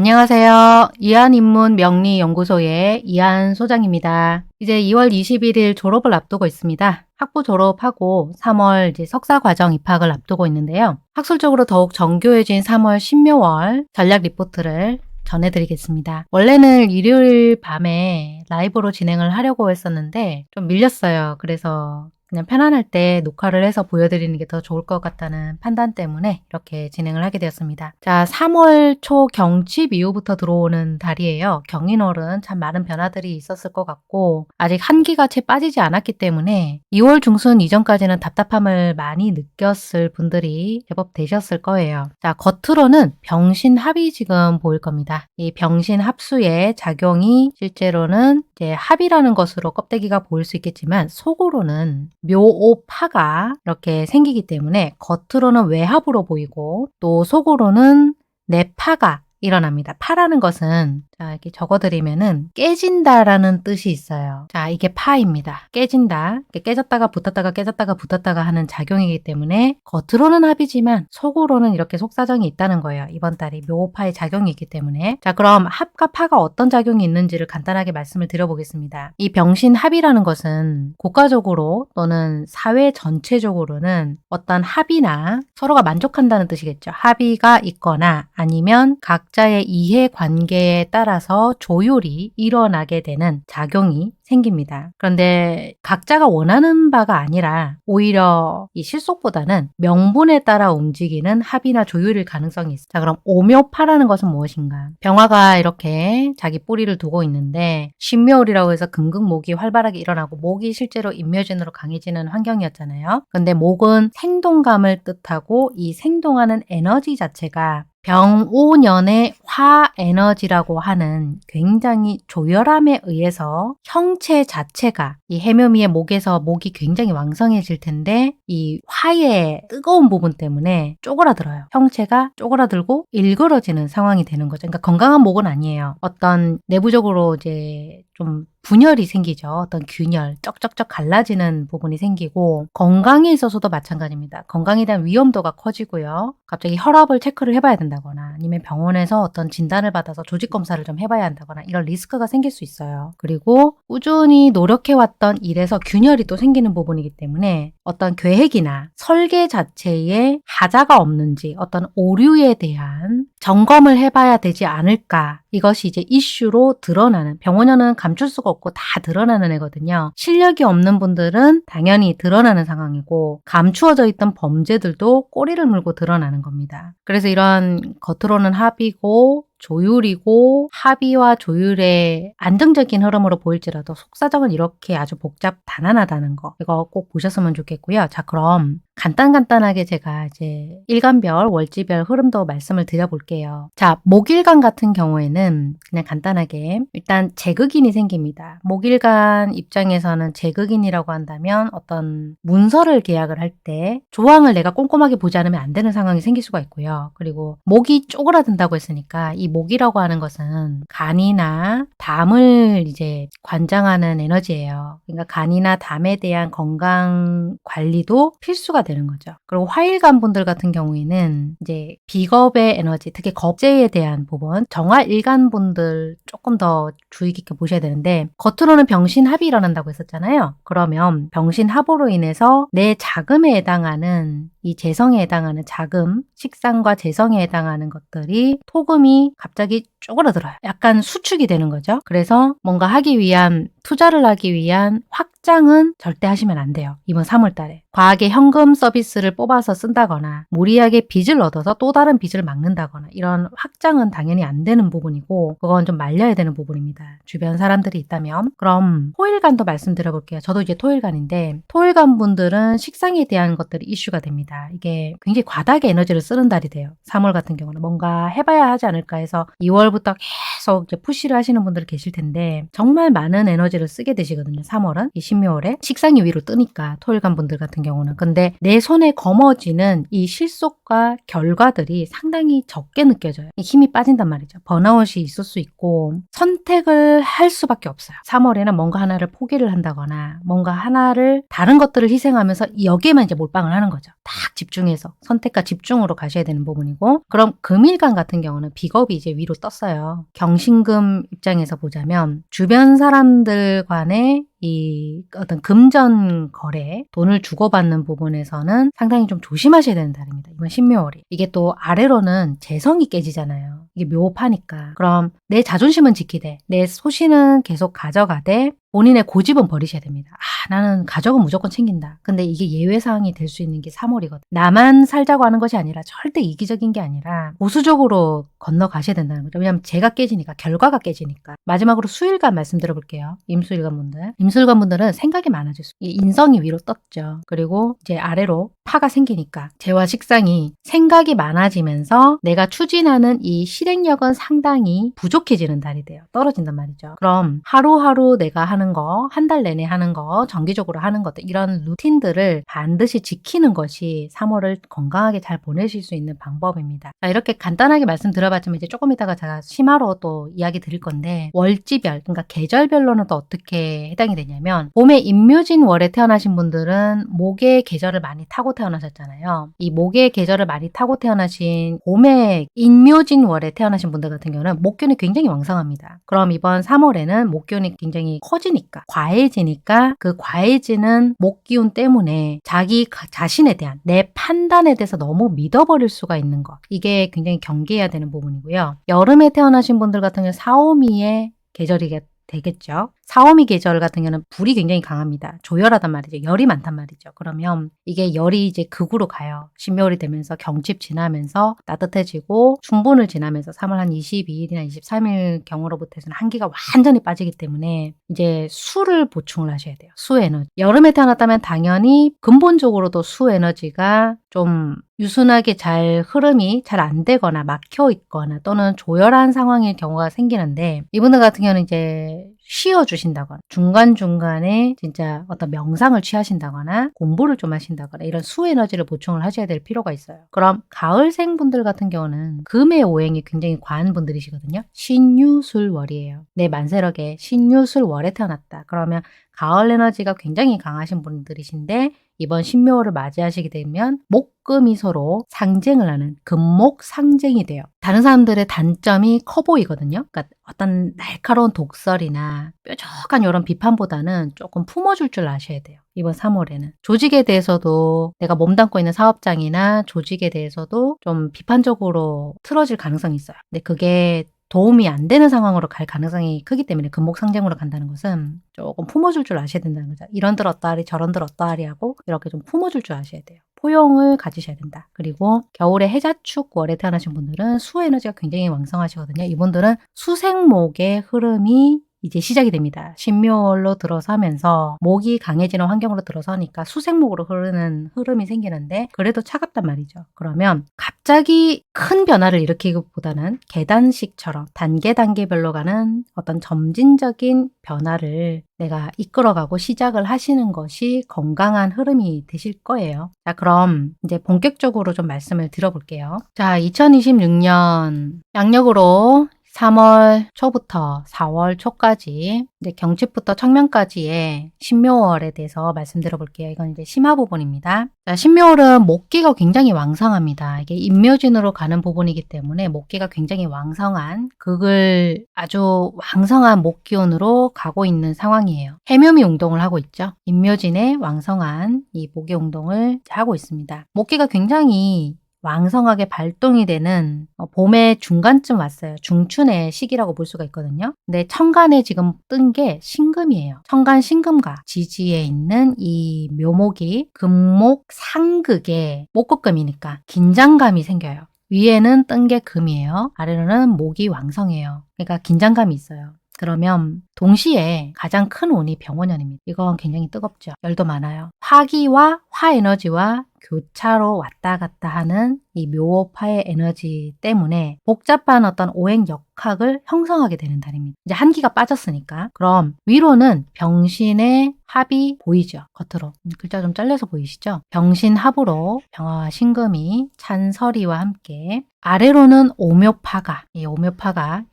안녕하세요. 이한인문 명리연구소의 이한 소장입니다. 이제 2월 21일 졸업을 앞두고 있습니다. 학부 졸업하고 3월 이제 석사 과정 입학을 앞두고 있는데요. 학술적으로 더욱 정교해진 3월 신묘월 전략 리포트를 전해드리겠습니다. 원래는 일요일 밤에 라이브로 진행을 하려고 했었는데 좀 밀렸어요. 그래서 그냥 편안할 때 녹화를 해서 보여드리는 게 더 좋을 것 같다는 판단 때문에 이렇게 진행을 하게 되었습니다. 자, 3월 초 경칩 이후부터 들어오는 달이에요. 경인월은 참 많은 변화들이 있었을 것 같고 아직 한기가 채 빠지지 않았기 때문에 2월 중순 이전까지는 답답함을 많이 느꼈을 분들이 제법 되셨을 거예요. 자, 겉으로는 병신합이 지금 보일 겁니다. 이 병신합수의 작용이 실제로는 이제 합이라는 것으로 껍데기가 보일 수 있겠지만 속으로는 묘오파가 이렇게 생기기 때문에 겉으로는 외합으로 보이고 또 속으로는 내파가 일어납니다. 파라는 것은 자, 이렇게 적어드리면은 깨진다라는 뜻이 있어요. 자, 이게 파입니다. 깨진다. 깨졌다가 붙었다가 깨졌다가 붙었다가 하는 작용이기 때문에 겉으로는 합이지만 속으로는 이렇게 속사정이 있다는 거예요. 이번 달이 묘파의 작용이 있기 때문에. 자, 그럼 합과 파가 어떤 작용이 있는지를 간단하게 말씀을 드려보겠습니다. 이 병신합이라는 것은 국가적으로 또는 사회 전체적으로는 어떤 합의나 서로가 만족한다는 뜻이겠죠. 합의가 있거나 아니면 각자의 이해관계에 따라서 조율이 일어나게 되는 작용이 생깁니다. 그런데 각자가 원하는 바가 아니라 오히려 이 실속보다는 명분에 따라 움직이는 합의나 조율일 가능성이 있어요. 자, 그럼 오묘파라는 것은 무엇인가? 병화가 이렇게 자기 뿌리를 두고 있는데 신묘월이라고 해서 금극목이 활발하게 일어나고 목이 실제로 인묘진으로 강해지는 환경이었잖아요. 근데 목은 생동감을 뜻하고 이 생동하는 에너지 자체가 병오년의 화에너지라고 하는 굉장히 조열함에 의해서 형체 자체가 이 해묘미의 목에서 목이 굉장히 왕성해질 텐데 이 화의 뜨거운 부분 때문에 쪼그라들어요. 형체가 쪼그라들고 일그러지는 상황이 되는 거죠. 그러니까 건강한 목은 아니에요. 어떤 내부적으로 이제 좀 분열이 생기죠. 어떤 균열, 쩍쩍쩍 갈라지는 부분이 생기고 건강에 있어서도 마찬가지입니다. 건강에 대한 위험도가 커지고요. 갑자기 혈압을 체크를 해봐야 된다거나 아니면 병원에서 어떤 진단을 받아서 조직 검사를 좀 해봐야 한다거나 이런 리스크가 생길 수 있어요. 그리고 꾸준히 노력해왔던 일에서 균열이 또 생기는 부분이기 때문에 어떤 계획이나 설계 자체에 하자가 없는지 어떤 오류에 대한 점검을 해봐야 되지 않을까. 이것이 이제 이슈로 드러나는 병원에는 감출 수가 없고 다 드러나는 애거든요. 실력이 없는 분들은 당연히 드러나는 상황이고 감추어져 있던 범죄들도 꼬리를 물고 드러나는 겁니다. 그래서 이런 겉으로는 합의고 조율이고 합의와 조율의 안정적인 흐름으로 보일지라도 속사정은 이렇게 아주 복잡 단안하다는 거 이거 꼭 보셨으면 좋겠고요. 자, 그럼 간단하게 제가 이제 일간별, 월지별 흐름도 말씀을 드려볼게요. 자, 목일간 같은 경우에는 그냥 간단하게 일단 제극인이 생깁니다. 목일간 입장에서는 제극인이라고 한다면 어떤 문서를 계약을 할 때 조항을 내가 꼼꼼하게 보지 않으면 안 되는 상황이 생길 수가 있고요. 그리고 목이 쪼그라든다고 했으니까 이 목이라고 하는 것은 간이나 담을 이제 관장하는 에너지예요. 그러니까 간이나 담에 대한 건강 관리도 필수가 되는 거죠. 그리고 화일간 분들 같은 경우에는 이제 비겁의 에너지, 특히 겁재에 대한 부분, 정화일간 분들 조금 더 주의 깊게 보셔야 되는데 겉으로는 병신합이 일어난다고 했었잖아요. 그러면 병신합으로 인해서 내 자금에 해당하는 이 재성에 해당하는 자금, 식상과 재성에 해당하는 것들이 토금이 갑자기 쪼그라들어요. 약간 수축이 되는 거죠. 그래서 뭔가 하기 위한 투자를 하기 위한 확장은 절대 하시면 안 돼요. 이번 3월 달에. 과하게 현금 서비스를 뽑아서 쓴다거나 무리하게 빚을 얻어서 또 다른 빚을 막는다거나 이런 확장은 당연히 안 되는 부분이고 그건 좀 말려야 되는 부분입니다. 주변 사람들이 있다면. 그럼 토일간도 말씀드려볼게요. 저도 이제 토일간인데 토일간 분들은 식상에 대한 것들이 이슈가 됩니다. 이게 굉장히 과다하게 에너지를 쓰는 달이 돼요. 3월 같은 경우는 뭔가 해봐야 하지 않을까 해서 2월부터 계속 이제 푸시를 하시는 분들 계실 텐데 정말 많은 에너지를 쓰게 되시거든요. 3월은 이 신묘월에 식상이 위로 뜨니까 토일간 분들 같은 경우는 근데 내 손에 거머쥐는 이 실속과 효과, 결과들이 상당히 적게 느껴져요. 힘이 빠진단 말이죠. 번아웃이 있을 수 있고 선택을 할 수밖에 없어요. 3월에는 뭔가 하나를 포기를 한다거나 뭔가 하나를 다른 것들을 희생하면서 여기에만 이제 몰빵을 하는 거죠. 딱 집중해서 선택과 집중으로 가셔야 되는 부분이고, 그럼 금일간 같은 경우는 비겁이 이제 위로 떴어요. 경신금 입장에서 보자면 주변 사람들 간의 이 어떤 금전 거래, 돈을 주고받는 부분에서는 상당히 좀 조심하셔야 되는 달입니다. 이번 신묘월이. 이게 또 아래로는 재성이 깨지잖아요. 이게 묘파니까. 그럼 내 자존심은 지키되 내 소신은 계속 가져가되 본인의 고집은 버리셔야 됩니다. 나는 가족은 무조건 챙긴다. 근데 이게 예외사항이 될 수 있는 게 3월이거든. 나만 살자고 하는 것이 아니라 절대 이기적인 게 아니라 보수적으로 건너가셔야 된다는 거죠. 왜냐하면 제가 깨지니까, 결과가 깨지니까. 마지막으로 수일간 말씀드려볼게요. 임수일간 분들. 임수일간 분들은 생각이 많아질 수 있어요. 인성이 위로 떴죠. 그리고 이제 아래로 파가 생기니까 재와 식상이 생각이 많아지면서 내가 추진하는 이 실행력은 상당히 부족해지는 달이 돼요. 떨어진단 말이죠. 그럼 하루하루 내가 하는 거, 한 달 내내 하는 거, 정기적으로 하는 것들, 이런 루틴들을 반드시 지키는 것이 3월을 건강하게 잘 보내실 수 있는 방법입니다. 자, 이렇게 간단하게 말씀드려봤지만 이제 조금 이따가 제가 심화로 또 이야기 드릴 건데, 월지별, 그러니까 계절별로는 또 어떻게 해당이 되냐면, 봄에 임묘진 월에 태어나신 분들은 목의 계절을 많이 타고 태어나셨잖아요. 이 목의 계절을 많이 타고 태어나신 봄에 임묘진 월에 태어나신 분들 같은 경우는 목균이 굉장히 왕성합니다. 그럼 이번 3월에는 목균이 굉장히 커지니까, 과해지니까 그 과해지는 목기운 때문에 자기 자신에 대한 내 판단에 대해서 너무 믿어버릴 수가 있는 것, 이게 굉장히 경계해야 되는 부분이고요. 여름에 태어나신 분들 같은 경우는 사오미의 계절이 되겠죠. 사오미 계절 같은 경우는 불이 굉장히 강합니다. 조열하단 말이죠. 열이 많단 말이죠. 그러면 이게 열이 이제 극으로 가요. 신묘월이 되면서 경칩 지나면서 따뜻해지고 충분을 지나면서 3월 한 22일이나 23일 경으로부터는 한기가 완전히 빠지기 때문에 이제 수를 보충을 하셔야 돼요. 수 에너지. 여름에 태어났다면 당연히 근본적으로도 수 에너지가 좀 유순하게 잘 흐름이 잘 안 되거나 막혀 있거나 또는 조열한 상황일 경우가 생기는데, 이분들 같은 경우는 이제 쉬어주신다거나 중간중간에 진짜 어떤 명상을 취하신다거나 공부를 좀 하신다거나 이런 수 에너지를 보충을 하셔야 될 필요가 있어요. 그럼 가을생 분들 같은 경우는 금의 오행이 굉장히 과한 분들이시거든요. 신유술월이에요. 내 만세력에 신유술월에 태어났다. 그러면 가을 에너지가 굉장히 강하신 분들이신데, 이번 신묘월을 맞이하시게 되면 목금이 서로 상쟁을 하는 금목 상쟁이 돼요. 다른 사람들의 단점이 커 보이거든요. 그러니까 어떤 날카로운 독설이나 뾰족한 이런 비판보다는 조금 품어줄 줄 아셔야 돼요. 이번 3월에는 조직에 대해서도, 내가 몸담고 있는 사업장이나 조직에 대해서도 좀 비판적으로 틀어질 가능성이 있어요. 근데 그게 도움이 안 되는 상황으로 갈 가능성이 크기 때문에 금목상쟁으로 간다는 것은 조금 품어줄 줄 아셔야 된다는 거죠. 이런들 어떠하리 저런들 어떠하리 하고 이렇게 좀 품어줄 줄 아셔야 돼요. 포용을 가지셔야 된다. 그리고 겨울에 해자축 월에 태어나신 분들은 수 에너지가 굉장히 왕성하시거든요. 이분들은 수생목의 흐름이 이제 시작이 됩니다. 신묘월로 들어서면서 목이 강해지는 환경으로 들어서니까 수생목으로 흐르는 흐름이 생기는데, 그래도 차갑단 말이죠. 그러면 갑자기 큰 변화를 일으키기보다는 계단식처럼 단계별로 가는 어떤 점진적인 변화를 내가 이끌어가고 시작을 하시는 것이 건강한 흐름이 되실 거예요. 자, 그럼 이제 본격적으로 좀 말씀을 드려볼게요. 자, 2026년 양력으로 3월 초부터 4월 초까지 이제 경칩부터 청명까지의 신묘월에 대해서 말씀드려 볼게요. 이건 이제 심화 부분입니다. 자, 신묘월은 목기가 굉장히 왕성합니다. 이게 임묘진으로 가는 부분이기 때문에 목기가 굉장히 왕성한, 극을 아주 왕성한 목기운으로 가고 있는 상황이에요. 해묘미 운동을 하고 있죠. 임묘진의 왕성한 이 목의 운동을 하고 있습니다. 목기가 굉장히 왕성하게 발동이 되는 봄의 중간쯤 왔어요. 중춘의 시기라고 볼 수가 있거든요. 근데 천간에 지금 뜬 게 신금이에요. 천간 신금과 지지에 있는 이 묘목이 금목 상극의 목극금이니까 긴장감이 생겨요. 위에는 뜬 게 금이에요. 아래로는 목이 왕성해요. 그러니까 긴장감이 있어요. 그러면 동시에 가장 큰 운이 병원년입니다. 이건 굉장히 뜨겁죠. 열도 많아요. 화기와 화에너지와 교차로 왔다 갔다 하는 이 묘파의 에너지 때문에 복잡한 어떤 오행역학을 형성하게 되는 달입니다. 이제 한기가 빠졌으니까. 그럼 위로는 병신의 합이 보이죠. 겉으로. 글자 좀 잘려서 보이시죠? 병신합으로 병화와 신금이 찬설이와 함께 아래로는 오묘파가, 이 오묘파가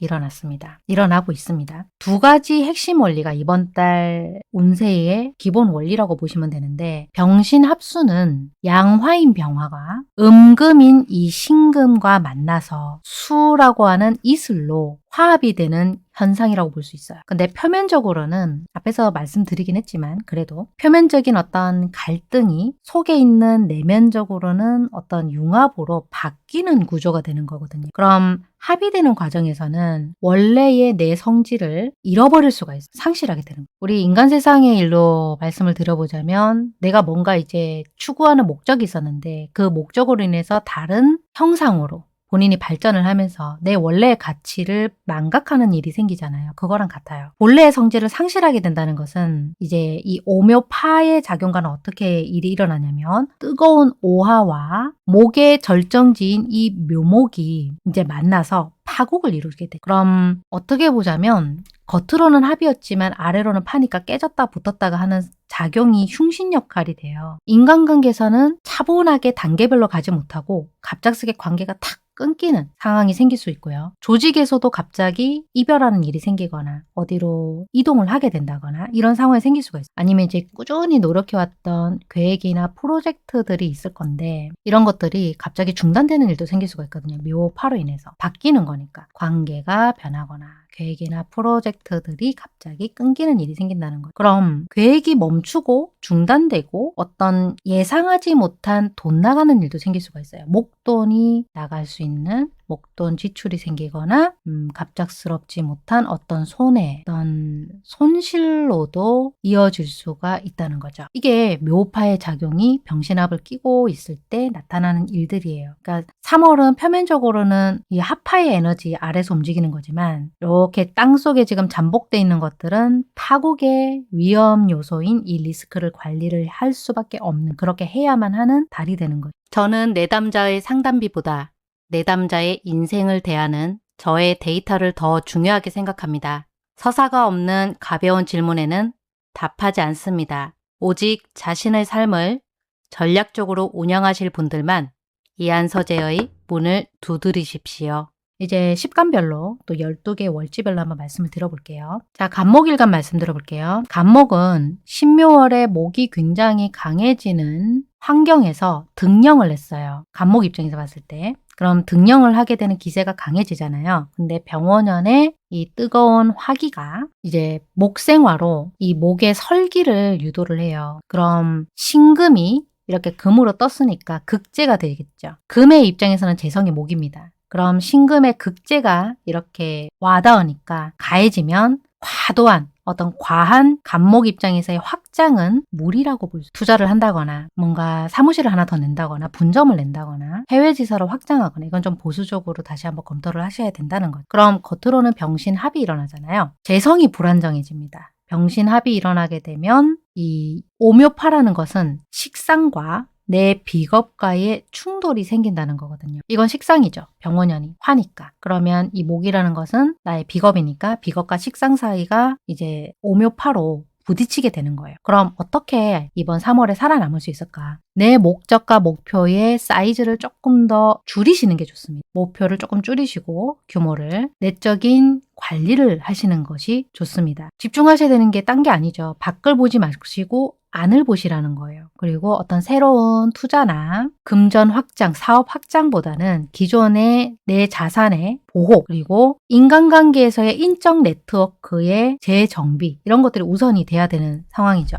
일어나고 있습니다. 두 가지 핵심 원리가 이번 달 운세의 기본 원리라고 보시면 되는데, 병신 합수는 양화인 병화가 음금인 이 신금과 만나서 수라고 하는 이슬로 화합이 되는 현상이라고 볼 수 있어요. 근데 표면적으로는 앞에서 말씀드리긴 했지만 그래도 표면적인 어떤 갈등이 속에 있는 내면적으로는 어떤 융합으로 바뀌는 구조가 되는 거거든요. 그럼 합의되는 과정에서는 원래의 내 성질을 잃어버릴 수가 있어요. 상실하게 되는 거예요. 우리 인간 세상의 일로 말씀을 드려보자면 내가 뭔가 이제 추구하는 목적이 있었는데 그 목적으로 인해서 다른 형상으로 본인이 발전을 하면서 내 원래의 가치를 망각하는 일이 생기잖아요. 그거랑 같아요. 본래의 성질을 상실하게 된다는 것은 이제 이 오묘파의 작용과는 어떻게 일이 일어나냐면 뜨거운 오화와 목의 절정지인 이 묘목이 이제 만나서 파국을 이루게 돼. 그럼 어떻게 보자면 겉으로는 합이었지만 아래로는 파니까 깨졌다 붙었다가 하는 작용이 흉신 역할이 돼요. 인간관계에서는 차분하게 단계별로 가지 못하고 갑작스레 관계가 탁 끊기는 상황이 생길 수 있고요. 조직에서도 갑자기 이별하는 일이 생기거나 어디로 이동을 하게 된다거나 이런 상황이 생길 수가 있어요. 아니면 이제 꾸준히 노력해왔던 계획이나 프로젝트들이 있을 건데 이런 것들이 갑자기 중단되는 일도 생길 수가 있거든요. 묘파로 인해서 바뀌는 거니까 관계가 변하거나 계획이나 프로젝트들이 갑자기 끊기는 일이 생긴다는 거예요. 그럼 계획이 멈추고 중단되고 어떤 예상하지 못한 돈 나가는 일도 생길 수가 있어요. 목돈이 나갈 수 있는 목돈 지출이 생기거나 갑작스럽지 못한 어떤 손해, 어떤 손실로도 이어질 수가 있다는 거죠. 이게 묘파의 작용이 병신합을 끼고 있을 때 나타나는 일들이에요. 그러니까 3월은 표면적으로는 이 합파의 에너지 아래서 움직이는 거지만 이렇게 땅속에 지금 잠복돼 있는 것들은 파국의 위험 요소인 이 리스크를 관리를 할 수밖에 없는, 그렇게 해야만 하는 달이 되는 거죠. 저는 내담자의 상담비보다 내담자의 인생을 대하는 저의 데이터를 더 중요하게 생각합니다. 서사가 없는 가벼운 질문에는 답하지 않습니다. 오직 자신의 삶을 전략적으로 운영하실 분들만 이한서재의 문을 두드리십시오. 이제 십간별로 또 12개 월지별로 한번 말씀을 드려볼게요. 자, 간목일간 말씀 들어볼게요. 간목은 신묘월에 목이 굉장히 강해지는 환경에서 등령을 했어요. 간목 입장에서 봤을 때. 그럼 등령을 하게 되는 기세가 강해지잖아요. 근데 병원연의 이 뜨거운 화기가 이제 목생화로 이 목의 설기를 유도를 해요. 그럼 신금이 이렇게 금으로 떴으니까 극재가 되겠죠. 금의 입장에서는 재성이 목입니다. 그럼 신금의 극재가 이렇게 와닿으니까 가해지면 과도한 어떤 과한 간목 입장에서의 확장은 무리라고 볼 수. 투자를 한다거나 뭔가 사무실을 하나 더 낸다거나 분점을 낸다거나 해외 지사로 확장하거나 이건 좀 보수적으로 다시 한번 검토를 하셔야 된다는 거죠. 그럼 겉으로는 병신합이 일어나잖아요. 재성이 불안정해집니다. 병신합이 일어나게 되면 이 오묘파라는 것은 식상과 내 비겁과의 충돌이 생긴다는 거거든요. 이건 식상이죠. 병원연이 화니까. 그러면 이 목이라는 것은 나의 비겁이니까 비겁과 식상 사이가 이제 오묘파로 부딪히게 되는 거예요. 그럼 어떻게 이번 3월에 살아남을 수 있을까? 내 목적과 목표의 사이즈를 조금 더 줄이시는 게 좋습니다. 목표를 조금 줄이시고 규모를 내적인 관리를 하시는 것이 좋습니다. 집중하셔야 되는 게 딴 게 아니죠. 밖을 보지 마시고 안을 보시라는 거예요. 그리고 어떤 새로운 투자나 금전 확장, 사업 확장보다는 기존의 내 자산의 보호, 그리고 인간관계에서의 인적 네트워크의 재정비, 이런 것들이 우선이 돼야 되는 상황이죠.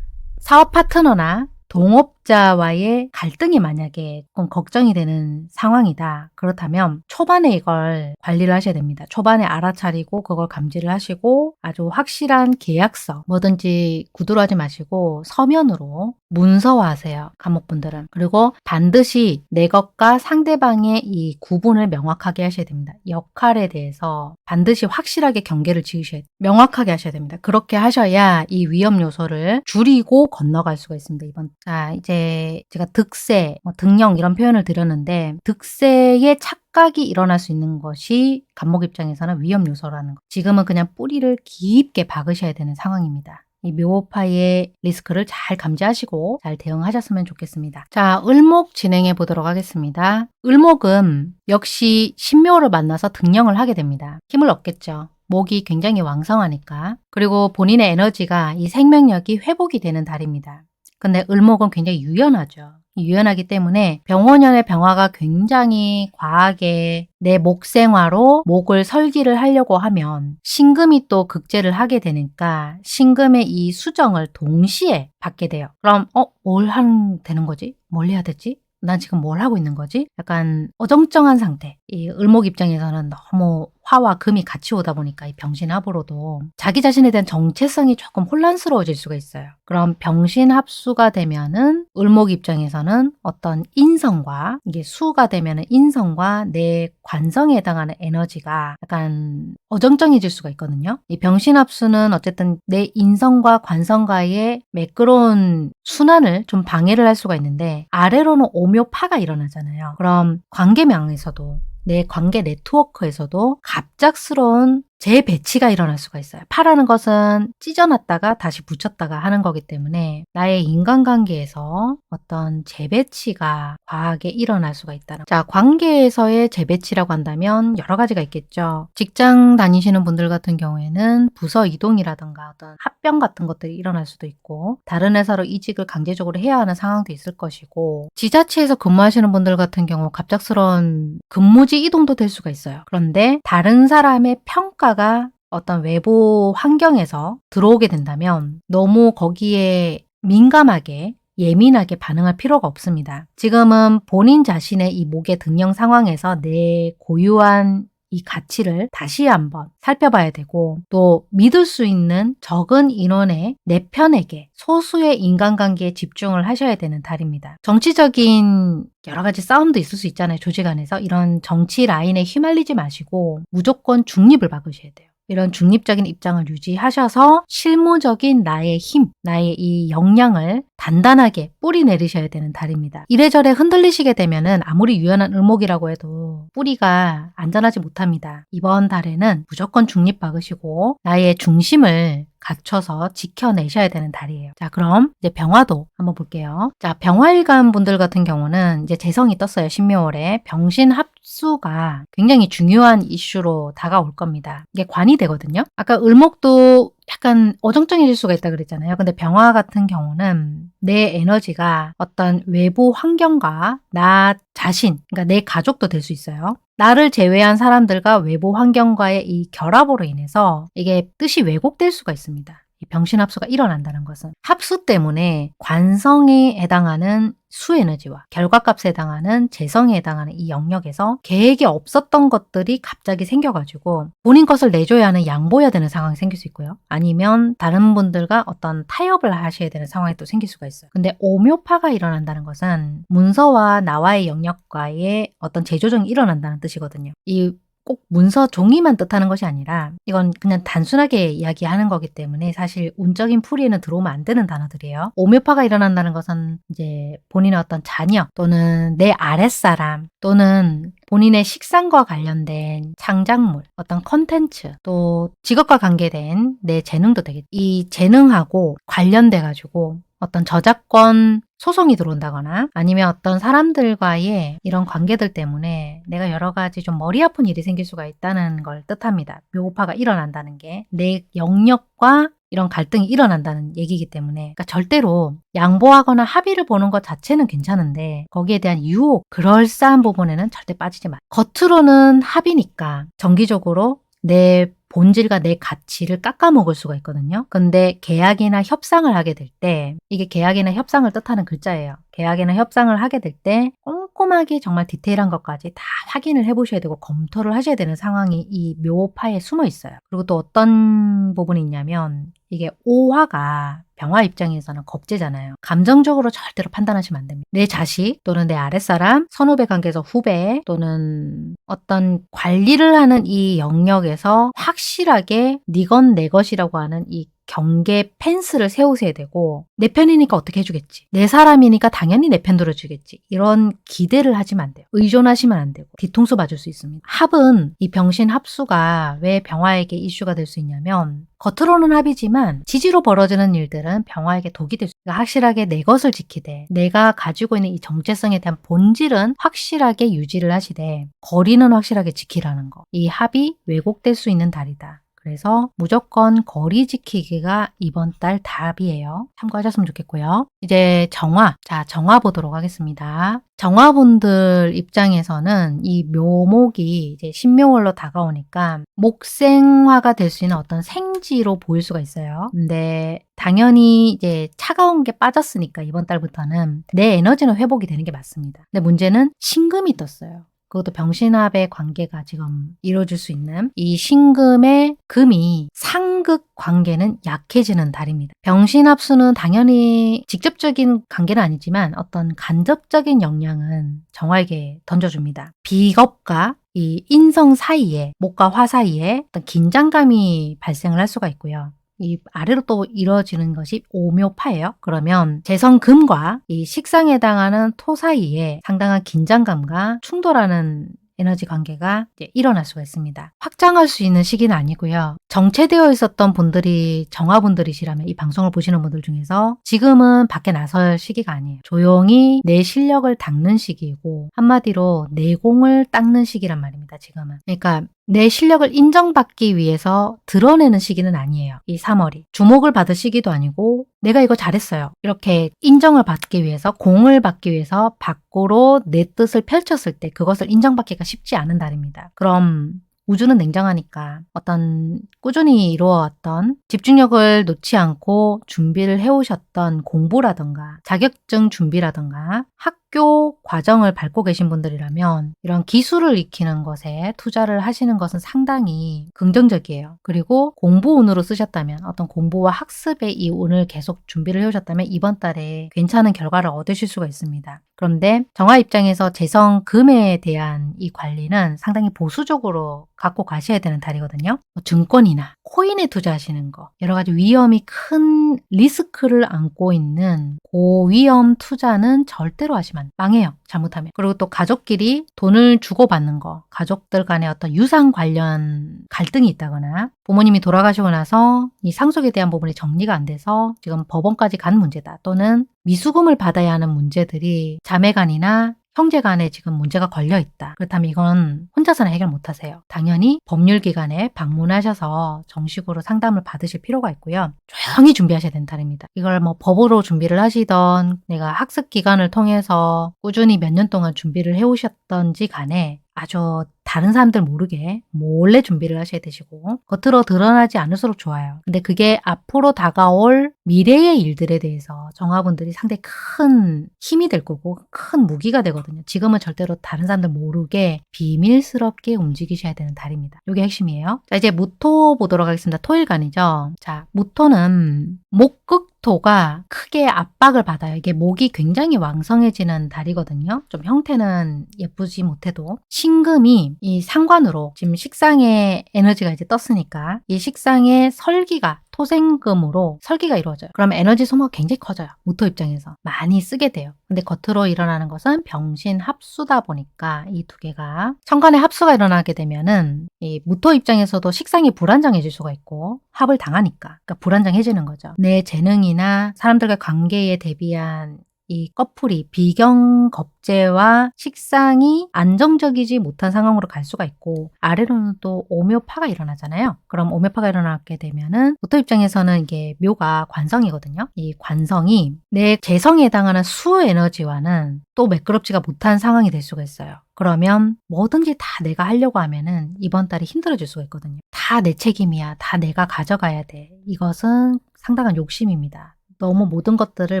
사업 파트너나 동업 구독자와의 갈등이 만약에 조금 걱정이 되는 상황이다. 그렇다면 초반에 이걸 관리를 하셔야 됩니다. 초반에 알아차리고 그걸 감지를 하시고 아주 확실한 계약서 뭐든지 구두로 하지 마시고 서면으로 문서화하세요. 감옥분들은. 그리고 반드시 내 것과 상대방의 이 구분을 명확하게 하셔야 됩니다. 역할에 대해서 반드시 확실하게 경계를 지으셔야 돼요. 명확하게 하셔야 됩니다. 그렇게 하셔야 이 위험 요소를 줄이고 건너갈 수가 있습니다. 자, 이제 제가 득세, 등령 이런 표현을 드렸는데 득세의 착각이 일어날 수 있는 것이 감목 입장에서는 위험 요소라는 거. 지금은 그냥 뿌리를 깊게 박으셔야 되는 상황입니다. 이 묘파의 리스크를 잘 감지하시고 잘 대응하셨으면 좋겠습니다. 자, 을목 진행해 보도록 하겠습니다. 을목은 역시 신묘를 만나서 등령을 하게 됩니다. 힘을 얻겠죠. 목이 굉장히 왕성하니까. 그리고 본인의 에너지가 이 생명력이 회복이 되는 달입니다. 근데 을목은 굉장히 유연하죠. 유연하기 때문에 병원연의 병화가 굉장히 과하게 내 목생화로 목을 설기를 하려고 하면 신금이 또 극제를 하게 되니까 신금의 이 수정을 동시에 받게 돼요. 그럼 뭘 하면 되는 거지? 뭘 해야 되지? 난 지금 뭘 하고 있는 거지? 약간 어정쩡한 상태. 이 을목 입장에서는 너무 화와 금이 같이 오다 보니까 이 병신합으로도 자기 자신에 대한 정체성이 조금 혼란스러워질 수가 있어요. 그럼 병신합수가 되면은 을목 입장에서는 어떤 인성과 이게 수가 되면은 인성과 내 관성에 해당하는 에너지가 약간 어정쩡해질 수가 있거든요. 이 병신합수는 어쨌든 내 인성과 관성과의 매끄러운 순환을 좀 방해를 할 수가 있는데 아래로는 오묘파가 일어나잖아요. 그럼 관계망에서도 내 관계 네트워크에서도 갑작스러운 재배치가 일어날 수가 있어요. 파라는 것은 찢어놨다가 다시 붙였다가 하는 거기 때문에 나의 인간관계에서 어떤 재배치가 과하게 일어날 수가 있다는 자, 관계에서의 재배치라고 한다면 여러 가지가 있겠죠. 직장 다니시는 분들 같은 경우에는 부서 이동이라든가 어떤 합병 같은 것들이 일어날 수도 있고 다른 회사로 이직을 강제적으로 해야 하는 상황도 있을 것이고 지자체에서 근무하시는 분들 같은 경우 갑작스러운 근무지 이동도 될 수가 있어요. 그런데 다른 사람의 평가가 어떤 외부 환경에서 들어오게 된다면 너무 거기에 민감하게 예민하게 반응할 필요가 없습니다. 지금은 본인 자신의 이 목의 등령 상황에서 내 고유한 이 가치를 다시 한번 살펴봐야 되고 또 믿을 수 있는 적은 인원의 내 편에게 소수의 인간관계에 집중을 하셔야 되는 달입니다. 정치적인 여러 가지 싸움도 있을 수 있잖아요. 조직 안에서 이런 정치 라인에 휘말리지 마시고 무조건 중립을 박으셔야 돼요. 이런 중립적인 입장을 유지하셔서 실무적인 나의 힘, 나의 이 역량을 단단하게 뿌리 내리셔야 되는 달입니다. 이래저래 흔들리시게 되면은 아무리 유연한 을목이라고 해도 뿌리가 안전하지 못합니다. 이번 달에는 무조건 중립 박으시고 나의 중심을 갖춰서 지켜내셔야 되는 달이에요. 자, 그럼 이제 병화도 한번 볼게요. 자, 병화일간 분들 같은 경우는 이제 재성이 떴어요. 신묘월에 병신 합수가 굉장히 중요한 이슈로 다가올 겁니다. 이게 관이 되거든요. 아까 을목도 약간 어정쩡해질 수가 있다 그랬잖아요. 근데 병화 같은 경우는 내 에너지가 어떤 외부 환경과 나 자신, 그러니까 내 가족도 될 수 있어요. 나를 제외한 사람들과 외부 환경과의 이 결합으로 인해서 이게 뜻이 왜곡될 수가 있습니다. 이 병신합수가 일어난다는 것은 합수 때문에 관성에 해당하는 수에너지와 결과값에 해당하는 재성에 해당하는 이 영역에서 계획이 없었던 것들이 갑자기 생겨가지고 본인 것을 내줘야 하는 양보해야 되는 상황이 생길 수 있고요. 아니면 다른 분들과 어떤 타협을 하셔야 되는 상황이 또 생길 수가 있어요. 근데 오묘파가 일어난다는 것은 문서와 나와의 영역과의 어떤 재조정이 일어난다는 뜻이거든요. 이 꼭 문서 종이만 뜻하는 것이 아니라 이건 그냥 단순하게 이야기하는 거기 때문에 사실 운적인 풀이에는 들어오면 안 되는 단어들이에요. 오묘파가 일어난다는 것은 이제 본인의 어떤 자녀 또는 내 아랫사람 또는 본인의 식상과 관련된 창작물, 어떤 컨텐츠, 또 직업과 관계된 내 재능도 되겠죠. 이 재능하고 관련돼 가지고 어떤 저작권 소송이 들어온다거나 아니면 어떤 사람들과의 이런 관계들 때문에 내가 여러 가지 좀 머리 아픈 일이 생길 수가 있다는 걸 뜻합니다. 묘파가 일어난다는 게 내 영역과 이런 갈등이 일어난다는 얘기이기 때문에 그러니까 절대로 양보하거나 합의를 보는 것 자체는 괜찮은데 거기에 대한 유혹, 그럴싸한 부분에는 절대 빠지지 마. 겉으로는 합의니까 정기적으로 내 본질과 내 가치를 깎아먹을 수가 있거든요. 근데 계약이나 협상을 하게 될 때, 이게 계약이나 협상을 뜻하는 글자예요. 계약이나 협상을 하게 될 때 꼼꼼하게 정말 디테일한 것까지 다 확인을 해보셔야 되고 검토를 하셔야 되는 상황이 이 묘파에 숨어 있어요. 그리고 또 어떤 부분이 있냐면 이게 오화가 병화 입장에서는 겁재잖아요. 감정적으로 절대로 판단하시면 안 됩니다. 내 자식 또는 내 아랫사람, 선후배 관계에서 후배 또는 어떤 관리를 하는 이 영역에서 확실하게 네건 내 것이라고 하는 이 경계 펜스를 세우셔야 되고 내 편이니까 어떻게 해주겠지. 내 사람이니까 당연히 내 편 들어주겠지. 이런 기대를 하시면 안 돼요. 의존하시면 안 되고 뒤통수 맞을 수 있습니다. 합은 이 병신 합수가 왜 병화에게 이슈가 될 수 있냐면 겉으로는 합이지만 지지로 벌어지는 일들은 병화에게 독이 될 수 있어요. 확실하게 내 것을 지키되 내가 가지고 있는 이 정체성에 대한 본질은 확실하게 유지를 하시되 거리는 확실하게 지키라는 거. 이 합이 왜곡될 수 있는 달이다. 그래서 무조건 거리 지키기가 이번 달 답이에요. 참고하셨으면 좋겠고요. 이제 정화. 자, 정화 보도록 하겠습니다. 정화분들 입장에서는 이 묘목이 이제 신묘월로 다가오니까 목생화가 될 수 있는 어떤 생지로 보일 수가 있어요. 근데 당연히 이제 차가운 게 빠졌으니까 이번 달부터는 내 에너지는 회복이 되는 게 맞습니다. 근데 문제는 신금이 떴어요. 그것도 병신합의 관계가 지금 이루어질 수 있는 이 신금의 금이 상극 관계는 약해지는 달입니다. 병신합수는 당연히 직접적인 관계는 아니지만 어떤 간접적인 영향은 정화에게 던져줍니다. 비겁과 이 인성 사이에, 목과 화 사이에 어떤 긴장감이 발생을 할 수가 있고요. 이 아래로 또 이루어지는 것이 오묘파예요. 그러면 재성금과 이 식상에 해당하는 토 사이에 상당한 긴장감과 충돌하는 에너지 관계가 이제 일어날 수가 있습니다. 확장할 수 있는 시기는 아니고요. 정체되어 있었던 분들이 정화분들이시라면 이 방송을 보시는 분들 중에서 지금은 밖에 나설 시기가 아니에요. 조용히 내 실력을 닦는 시기이고 한마디로 내공을 닦는 시기란 말입니다. 지금은. 그러니까 내 실력을 인정받기 위해서 드러내는 시기는 아니에요. 이 3월이. 주목을 받을 시기도 아니고 내가 이거 잘했어요. 이렇게 인정을 받기 위해서 공을 받기 위해서 밖으로 내 뜻을 펼쳤을 때 그것을 인정받기가 쉽지 않은 달입니다. 그럼 우주는 냉정하니까 어떤 꾸준히 이루어왔던 집중력을 놓지 않고 준비를 해오셨던 공부라던가 자격증 준비라던가 학교 과정을 밟고 계신 분들이라면 이런 기술을 익히는 것에 투자를 하시는 것은 상당히 긍정적이에요. 그리고 공부 운으로 쓰셨다면 어떤 공부와 학습의 이 운을 계속 준비를 해오셨다면 이번 달에 괜찮은 결과를 얻으실 수가 있습니다. 그런데 정화 입장에서 재성금에 대한 이 관리는 상당히 보수적으로 갖고 가셔야 되는 달이거든요. 증권이나 코인에 투자하시는 거, 여러 가지 위험이 큰 리스크를 안고 있는 고위험 투자는 절대로 하시면 안 돼요. 망해요. 잘못하면. 그리고 또 가족끼리 돈을 주고받는 거, 가족들 간의 어떤 유산 관련 갈등이 있다거나 부모님이 돌아가시고 나서 이 상속에 대한 부분이 정리가 안 돼서 지금 법원까지 간 문제다. 또는 미수금을 받아야 하는 문제들이 자매간이나 형제 간에 지금 문제가 걸려 있다. 그렇다면 이건 혼자서는 해결 못 하세요. 당연히 법률기관에 방문하셔서 정식으로 상담을 받으실 필요가 있고요. 조용히 준비하셔야 되는 달입니다. 이걸 뭐 법으로 준비를 하시던 내가 학습기관을 통해서 꾸준히 몇 년 동안 준비를 해오셨던지 간에 아주 다른 사람들 모르게 몰래 준비를 하셔야 되시고 겉으로 드러나지 않을수록 좋아요. 근데 그게 앞으로 다가올 미래의 일들에 대해서 정화분들이 상당히 큰 힘이 될 거고 큰 무기가 되거든요. 지금은 절대로 다른 사람들 모르게 비밀스럽게 움직이셔야 되는 달입니다. 이게 핵심이에요. 자, 이제 무토 보도록 하겠습니다. 토일간이죠. 자, 무토는 목극토가 크게 압박을 받아요. 이게 목이 굉장히 왕성해지는 달이거든요. 좀 형태는 예쁘지 못해도 신금이 이 상관으로 지금 식상의 에너지가 이제 떴으니까 이 식상의 설기가 토생금으로 설기가 이루어져요. 그러면 에너지 소모가 굉장히 커져요. 무토 입장에서. 많이 쓰게 돼요. 근데 겉으로 일어나는 것은 병신 합수다 보니까 이 두 개가 천간에 합수가 일어나게 되면은 이 무토 입장에서도 식상이 불안정해질 수가 있고 합을 당하니까 그러니까 불안정해지는 거죠. 내 재능이나 사람들과 관계에 대비한 이 꺼풀이 비경겁제와 식상이 안정적이지 못한 상황으로 갈 수가 있고, 아래로는 또 오묘파가 일어나잖아요. 그럼 오묘파가 일어나게 되면은 모토 입장에서는 이게 묘가 관성이거든요. 이 관성이 내 재성에 해당하는 수 에너지와는 또 매끄럽지가 못한 상황이 될 수가 있어요. 그러면 뭐든지 다 내가 하려고 하면은 이번 달이 힘들어질 수가 있거든요. 다 내 책임이야. 다 내가 가져가야 돼. 이것은 상당한 욕심입니다. 너무 모든 것들을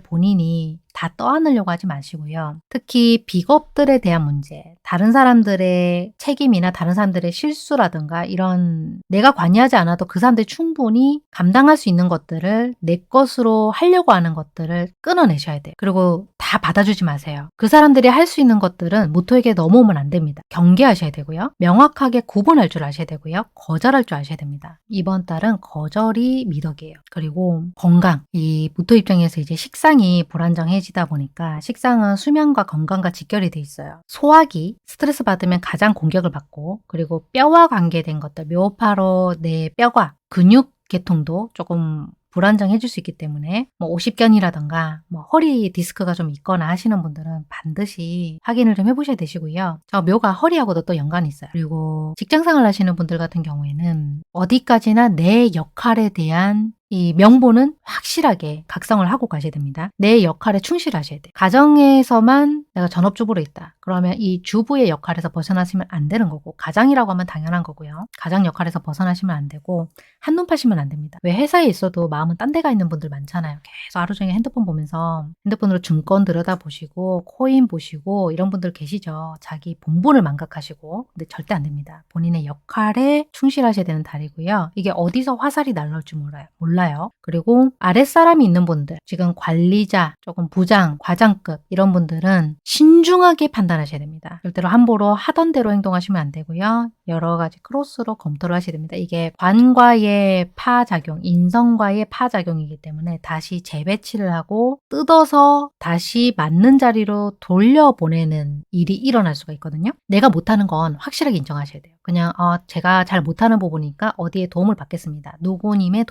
본인이 다 떠안으려고 하지 마시고요. 특히 비겁들에 대한 문제, 다른 사람들의 책임이나 다른 사람들의 실수라든가 이런 내가 관여하지 않아도 그 사람들이 충분히 감당할 수 있는 것들을 내 것으로 하려고 하는 것들을 끊어내셔야 돼요. 그리고 다 받아주지 마세요. 그 사람들이 할 수 있는 것들은 모토에게 넘어오면 안 됩니다. 경계하셔야 되고요. 명확하게 구분할 줄 아셔야 되고요. 거절할 줄 아셔야 됩니다. 이번 달은 거절이 미덕이에요. 그리고 건강, 이 모토 입장에서 이제 식상이 불안정해지다 보니까 식상은 수면과 건강과 직결이 돼 있어요. 소화기, 스트레스 받으면 가장 공격을 받고, 그리고 뼈와 관계된 것들, 묘파로 내 뼈가 근육 계통도 조금 불안정해질 수 있기 때문에 뭐 오십견이라던가 뭐 허리 디스크가 좀 있거나 하시는 분들은 반드시 확인을 좀 해보셔야 되시고요. 저 묘가 허리하고도 또 연관이 있어요. 그리고 직장생활 하시는 분들 같은 경우에는 어디까지나 내 역할에 대한 이 명분은 확실하게 각성을 하고 가셔야 됩니다. 내 역할에 충실하셔야 돼요. 가정에서만 내가 전업주부로 있다. 그러면 이 주부의 역할에서 벗어나시면 안 되는 거고, 가장이라고 하면 당연한 거고요. 가장 역할에서 벗어나시면 안 되고 한눈 파시면 안 됩니다. 왜 회사에 있어도 마음은 딴 데가 있는 분들 많잖아요. 계속 하루 종일 핸드폰 보면서 핸드폰으로 증권 들여다보시고 코인 보시고 이런 분들 계시죠. 자기 본분을 망각하시고. 근데 절대 안 됩니다. 본인의 역할에 충실하셔야 되는 달이고요. 이게 어디서 화살이 날라올 줄 몰라요. 그리고 아랫사람이 있는 분들, 지금 관리자, 조금 부장, 과장급 이런 분들은 신중하게 판단하셔야 됩니다. 절대로 함부로 하던 대로 행동하시면 안 되고요. 여러 가지 크로스로 검토를 하셔야 됩니다. 이게 관과의 파작용, 인성과의 파작용이기 때문에 다시 재배치를 하고 뜯어서 다시 맞는 자리로 돌려보내는 일이 일어날 수가 있거든요. 내가 못하는 건 확실하게 인정하셔야 돼요. 그냥 제가 잘 못하는 부분이니까 어디에 도움을 받겠습니다. 누구님의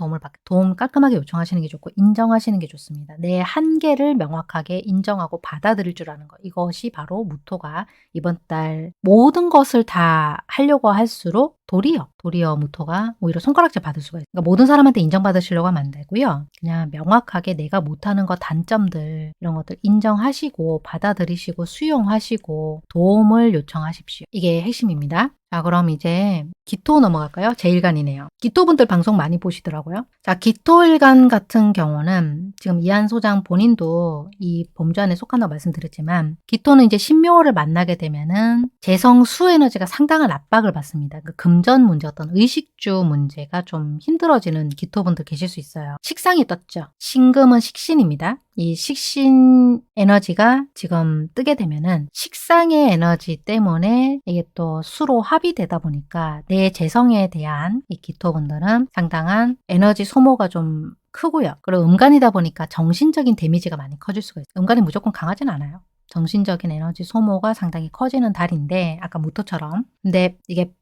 도움 깔끔하게 요청하시는 게 좋고 인정하시는 게 좋습니다. 내 한계를 명확하게 인정하고 받아들일 줄 아는 것. 이것이 바로 무토가 이번 달 모든 것을 다 하려고 할수록 도리어 무토가 오히려 손가락질 받을 수가 있어요. 그러니까 모든 사람한테 인정받으시려고 하면 안 되고요. 그냥 명확하게 내가 못하는 것 단점들 이런 것들 인정하시고 받아들이시고 수용하시고 도움을 요청하십시오. 이게 핵심입니다. 자, 그럼 이제 기토 넘어갈까요? 제1간이네요. 기토분들 방송 많이 보시더라고요. 자, 기토일간 같은 경우는 지금 이한 소장 본인도 이 범주안에 속한다고 말씀드렸지만 기토는 이제 신묘를 만나게 되면은 재성 수 에너지가 상당한 압박을 받습니다. 그 금전 문제, 어떤 의식주 문제가 좀 힘들어지는 기토분들 계실 수 있어요. 식상이 떴죠. 신금은 식신입니다. 이 식신 에너지가 지금 뜨게 되면은 식상의 에너지 때문에 이게 또 수로 합의되다 보니까 내 재성에 대한 이 기토분들은 상당한 에너지 소모가 좀 크고요. 그리고 음간이다 보니까 정신적인 데미지가 많이 커질 수가 있어요. 음간이 무조건 강하진 않아요. 정신적인 에너지 소모가 상당히 커지는 달인데 아까 무토처럼. 근데 이게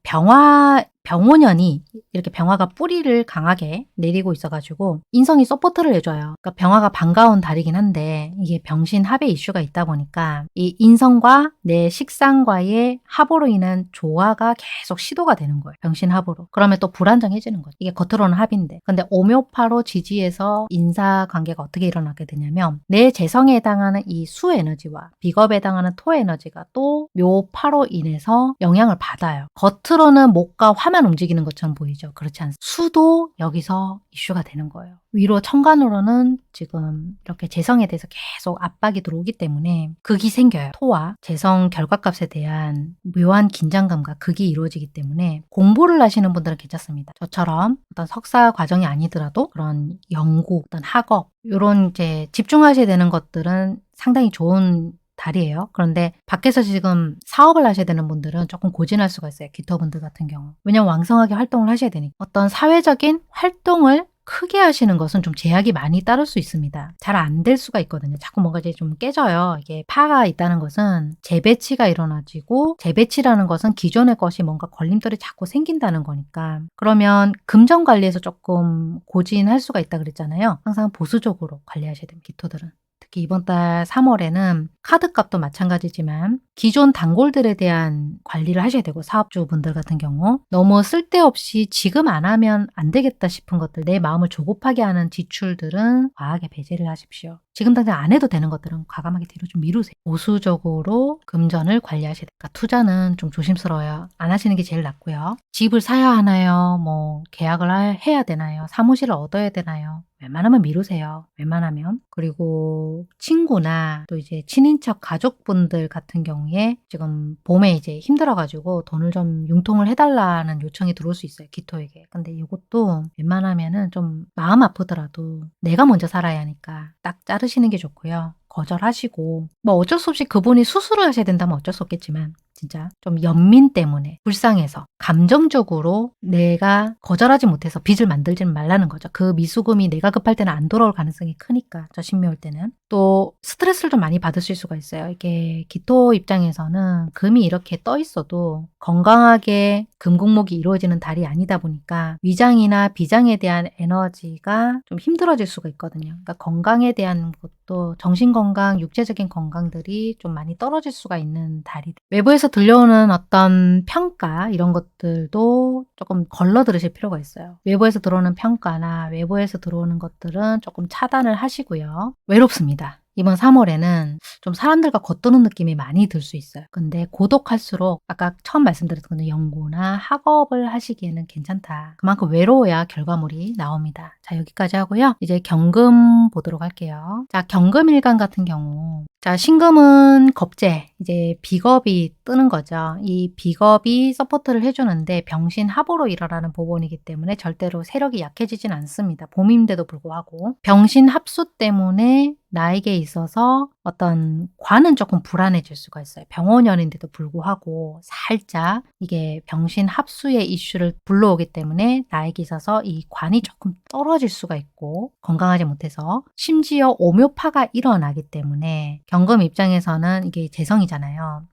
병오년이 이렇게 병화가 뿌리를 강하게 내리고 있어가지고 인성이 서포트를 해줘요. 그러니까 병화가 반가운 달이긴 한데 이게 병신합의 이슈가 있다 보니까 이 인성과 내 식상과의 합으로 인한 조화가 계속 시도가 되는 거예요. 병신합으로. 그러면 또 불안정해지는 거죠. 이게 겉으로는 합인데. 근데 오묘파로 지지해서 인사관계가 어떻게 일어나게 되냐면 내 재성에 해당하는 이 수 에너지와 비겁에 해당하는 토 에너지가 또 묘파로 인해서 영향을 받아요. 겉으로는 목과 화만 움직이는 것처럼 보이죠. 그렇지 않습니다. 수도 여기서 이슈가 되는 거예요. 위로 천간으로는 지금 이렇게 재성에 대해서 계속 압박이 들어오기 때문에 극이 생겨요. 토와 재성 결과값에 대한 묘한 긴장감과 극이 이루어지기 때문에 공부를 하시는 분들은 괜찮습니다. 저처럼 어떤 석사 과정이 아니더라도 그런 연구, 어떤 학업 이런 이제 집중하셔야 되는 것들은 상당히 좋은 달이에요. 그런데 밖에서 지금 사업을 하셔야 되는 분들은 조금 고진할 수가 있어요. 기토분들 같은 경우. 왜냐면 왕성하게 활동을 하셔야 되니까. 어떤 사회적인 활동을 크게 하시는 것은 좀 제약이 많이 따를 수 있습니다. 잘 안 될 수가 있거든요. 자꾸 뭔가 이제 좀 깨져요. 이게 파가 있다는 것은 재배치가 일어나지고 재배치라는 것은 기존의 것이 뭔가 걸림돌이 자꾸 생긴다는 거니까. 그러면 금전 관리에서 조금 고진할 수가 있다 그랬잖아요. 항상 보수적으로 관리하셔야 됩니다. 기토들은. 특히 이번 달 3월에는 카드값도 마찬가지지만 기존 단골들에 대한 관리를 하셔야 되고, 사업주분들 같은 경우 너무 쓸데없이 지금 안 하면 안 되겠다 싶은 것들, 내 마음을 조급하게 하는 지출들은 과하게 배제를 하십시오. 지금 당장 안 해도 되는 것들은 과감하게 뒤로 좀 미루세요. 보수적으로 금전을 관리하셔야 됩니다. 투자는 좀 조심스러워요. 안 하시는 게 제일 낫고요. 집을 사야 하나요? 뭐 계약을 해야 되나요? 사무실을 얻어야 되나요? 웬만하면 미루세요. 웬만하면. 그리고 친구나 또 이제 친인척 가족분들 같은 경우에 지금 봄에 이제 힘들어가지고 돈을 좀 융통을 해달라는 요청이 들어올 수 있어요. 기토에게. 근데 이것도 웬만하면은 좀 마음 아프더라도 내가 먼저 살아야 하니까 딱 자르시는 게 좋고요. 거절하시고, 뭐 어쩔 수 없이 그분이 수술을 하셔야 된다면 어쩔 수 없겠지만, 진짜 좀 연민 때문에 불쌍해서 감정적으로 내가 거절하지 못해서 빚을 만들지는 말라는 거죠. 그 미수금이 내가 급할 때는 안 돌아올 가능성이 크니까, 저 신묘일 때는. 또 스트레스를 좀 많이 받으실 수가 있어요. 이게 기토 입장에서는 금이 이렇게 떠 있어도 건강하게 금국목이 이루어지는 달이 아니다 보니까 위장이나 비장에 대한 에너지가 좀 힘들어질 수가 있거든요. 그러니까 건강에 대한 것도 정신건강, 육체적인 건강들이 좀 많이 떨어질 수가 있는 달이, 외부에서 들려오는 어떤 평가 이런 것들도 조금 걸러 들으실 필요가 있어요. 외부에서 들어오는 평가나 외부에서 들어오는 것들은 조금 차단을 하시고요. 외롭습니다. 이번 3월에는 좀 사람들과 겉도는 느낌이 많이 들 수 있어요. 근데 고독할수록 아까 처음 말씀드렸던 건데 연구나 학업을 하시기에는 괜찮다. 그만큼 외로워야 결과물이 나옵니다. 자, 여기까지 하고요. 이제 경금 보도록 할게요. 자, 경금일간 같은 경우, 자, 신금은 겁재, 이제 비겁이 뜨는 거죠. 이 비겁이 서포트를 해주는데 병신합으로 일어나는 부분이기 때문에 절대로 세력이 약해지진 않습니다. 봄인데도 불구하고 병신합수 때문에 나에게 있어서 어떤 관은 조금 불안해질 수가 있어요. 병원연인데도 불구하고 살짝 이게 병신합수의 이슈를 불러오기 때문에 나에게 있어서 이 관이 조금 떨어질 수가 있고 건강하지 못해서, 심지어 오묘파가 일어나기 때문에 경금 입장에서는 이게 재성이잖아요.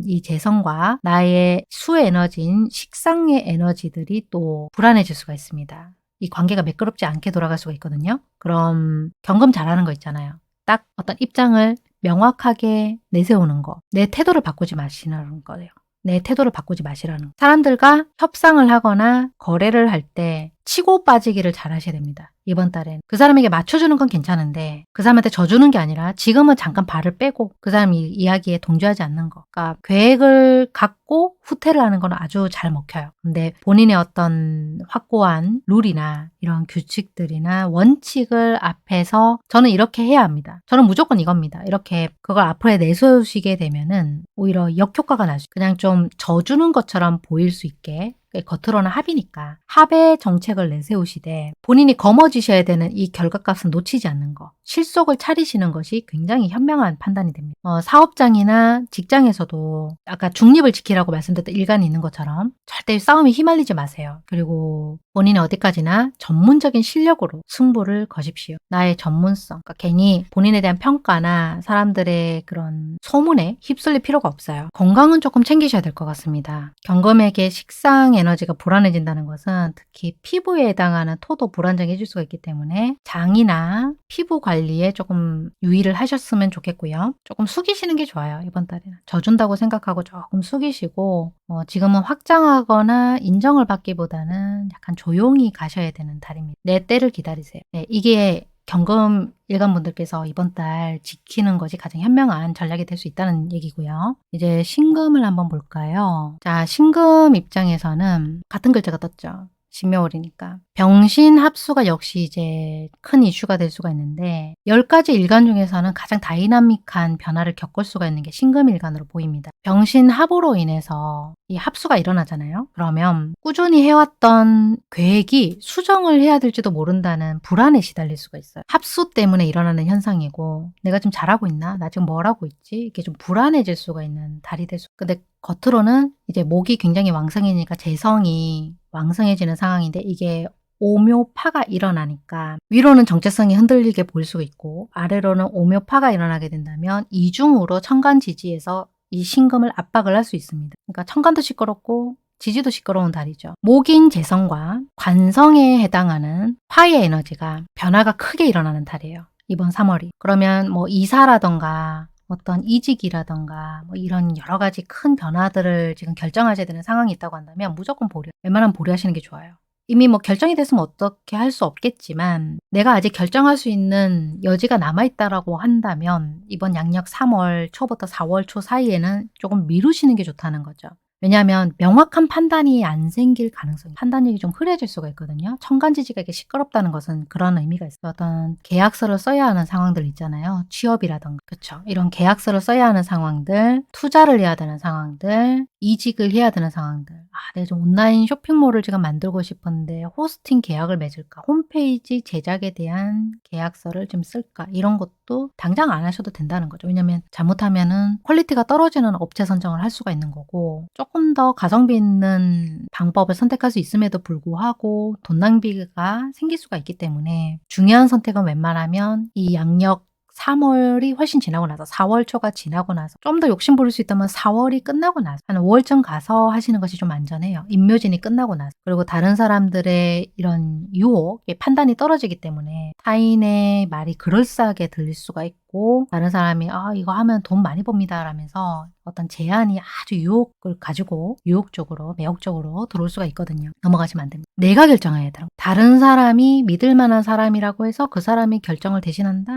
이 재성과 나의 수 에너지인 식상의 에너지들이 또 불안해질 수가 있습니다. 이 관계가 매끄럽지 않게 돌아갈 수가 있거든요. 그럼 경금 잘하는 거 있잖아요. 딱 어떤 입장을 명확하게 내세우는 거. 내 태도를 바꾸지 마시라는 거예요. 내 태도를 바꾸지 마시라는 거. 사람들과 협상을 하거나 거래를 할 때 치고 빠지기를 잘 하셔야 됩니다. 이번 달엔 그 사람에게 맞춰주는 건 괜찮은데 그 사람한테 져주는 게 아니라 지금은 잠깐 발을 빼고 그 사람 이야기에 동조하지 않는 거. 그러니까 계획을 갖고 후퇴를 하는 건 아주 잘 먹혀요. 근데 본인의 어떤 확고한 룰이나 이런 규칙들이나 원칙을 앞에서 저는 이렇게 해야 합니다. 저는 무조건 이겁니다. 이렇게 그걸 앞으로 내세우시게 되면은 오히려 역효과가 날 수, 그냥 좀 져주는 것처럼 보일 수 있게, 겉으로는 합이니까 합의 정책을 내세우시되 본인이 거머쥐셔야 되는 이 결과값은 놓치지 않는 거, 실속을 차리시는 것이 굉장히 현명한 판단이 됩니다. 사업장이나 직장에서도 아까 중립을 지키라고 말씀드렸던 일관이 있는 것처럼 절대 싸움에 휘말리지 마세요. 그리고 본인이 어디까지나 전문적인 실력으로 승부를 거십시오. 나의 전문성, 그러니까 괜히 본인에 대한 평가나 사람들의 그런 소문에 휩쓸릴 필요가 없어요. 건강은 조금 챙기셔야 될 것 같습니다. 경금에게 식상 에너지가 불안해진다는 것은 특히 피부에 해당하는 토도 불안정해질 수가 있기 때문에 장이나 피부 관리에 조금 유의를 하셨으면 좋겠고요. 조금 숙이시는 게 좋아요. 이번 달에는 져준다고 생각하고 조금 숙이시고, 지금은 확장하거나 인정을 받기보다는 약간 조용히 가셔야 되는 달입니다. 내 때를 기다리세요. 네, 이게 경금 일간분들께서 이번 달 지키는 것이 가장 현명한 전략이 될 수 있다는 얘기고요. 이제 신금을 한번 볼까요? 자, 신금 입장에서는 같은 글자가 떴죠. 신묘월이니까. 병신 합수가 역시 이제 큰 이슈가 될 수가 있는데 10가지 일간 중에서는 가장 다이나믹한 변화를 겪을 수가 있는 게 신금일간으로 보입니다. 병신 합으로 인해서 이 합수가 일어나잖아요. 그러면 꾸준히 해왔던 계획이 수정을 해야 될지도 모른다는 불안에 시달릴 수가 있어요. 합수 때문에 일어나는 현상이고 내가 지금 잘하고 있나? 나 지금 뭘 하고 있지? 이게 좀 불안해질 수가 있는 달이 될 수. 근데 겉으로는 이제 목이 굉장히 왕성이니까 재성이 왕성해지는 상황인데 이게 오묘파가 일어나니까 위로는 정체성이 흔들리게 보일 수가 있고 아래로는 오묘파가 일어나게 된다면 이중으로 천간지지에서 이 신금을 압박을 할 수 있습니다. 그러니까 천간도 시끄럽고 지지도 시끄러운 달이죠. 목인 재성과 관성에 해당하는 화의 에너지가 변화가 크게 일어나는 달이에요. 이번 3월이. 그러면 뭐 이사라던가 어떤 이직이라던가 뭐 이런 여러 가지 큰 변화들을 지금 결정하셔야 되는 상황이 있다고 한다면 무조건 보류. 웬만하면 보류하시는 게 좋아요. 이미 뭐 결정이 됐으면 어떻게 할 수 없겠지만 내가 아직 결정할 수 있는 여지가 남아있다라고 한다면 이번 양력 3월 초부터 4월 초 사이에는 조금 미루시는 게 좋다는 거죠. 왜냐하면 명확한 판단이 안 생길 가능성이 판단력이 좀 흐려질 수가 있거든요. 천간지지가 이게 시끄럽다는 것은 그런 의미가 있어요. 어떤 계약서를 써야 하는 상황들 있잖아요. 취업이라던가 그렇죠. 이런 계약서를 써야 하는 상황들, 투자를 해야 되는 상황들, 이직을 해야 되는 상황들. 내가 좀 온라인 쇼핑몰을 지금 만들고 싶은데 호스팅 계약을 맺을까? 홈페이지 제작에 대한 계약서를 좀 쓸까? 이런 것도 당장 안 하셔도 된다는 거죠. 왜냐하면 잘못하면은 퀄리티가 떨어지는 업체 선정을 할 수가 있는 거고 조금 더 가성비 있는 방법을 선택할 수 있음에도 불구하고 돈 낭비가 생길 수가 있기 때문에 중요한 선택은 웬만하면 이 양력 3월이 훨씬 지나고 나서 4월 초가 지나고 나서 좀 더 욕심 부릴 수 있다면 4월이 끝나고 나서 한 5월쯤 가서 하시는 것이 좀 안전해요. 임묘진이 끝나고 나서. 그리고 다른 사람들의 이런 유혹, 판단이 떨어지기 때문에 타인의 말이 그럴싸하게 들릴 수가 있고 다른 사람이 이거 하면 돈 많이 법니다 라면서 어떤 제안이 아주 유혹을 가지고 유혹적으로 매혹적으로 들어올 수가 있거든요. 넘어가시면 안 됩니다. 내가 결정해야 돼요. 다른 사람이 믿을 만한 사람이라고 해서 그 사람이 결정을 대신한다?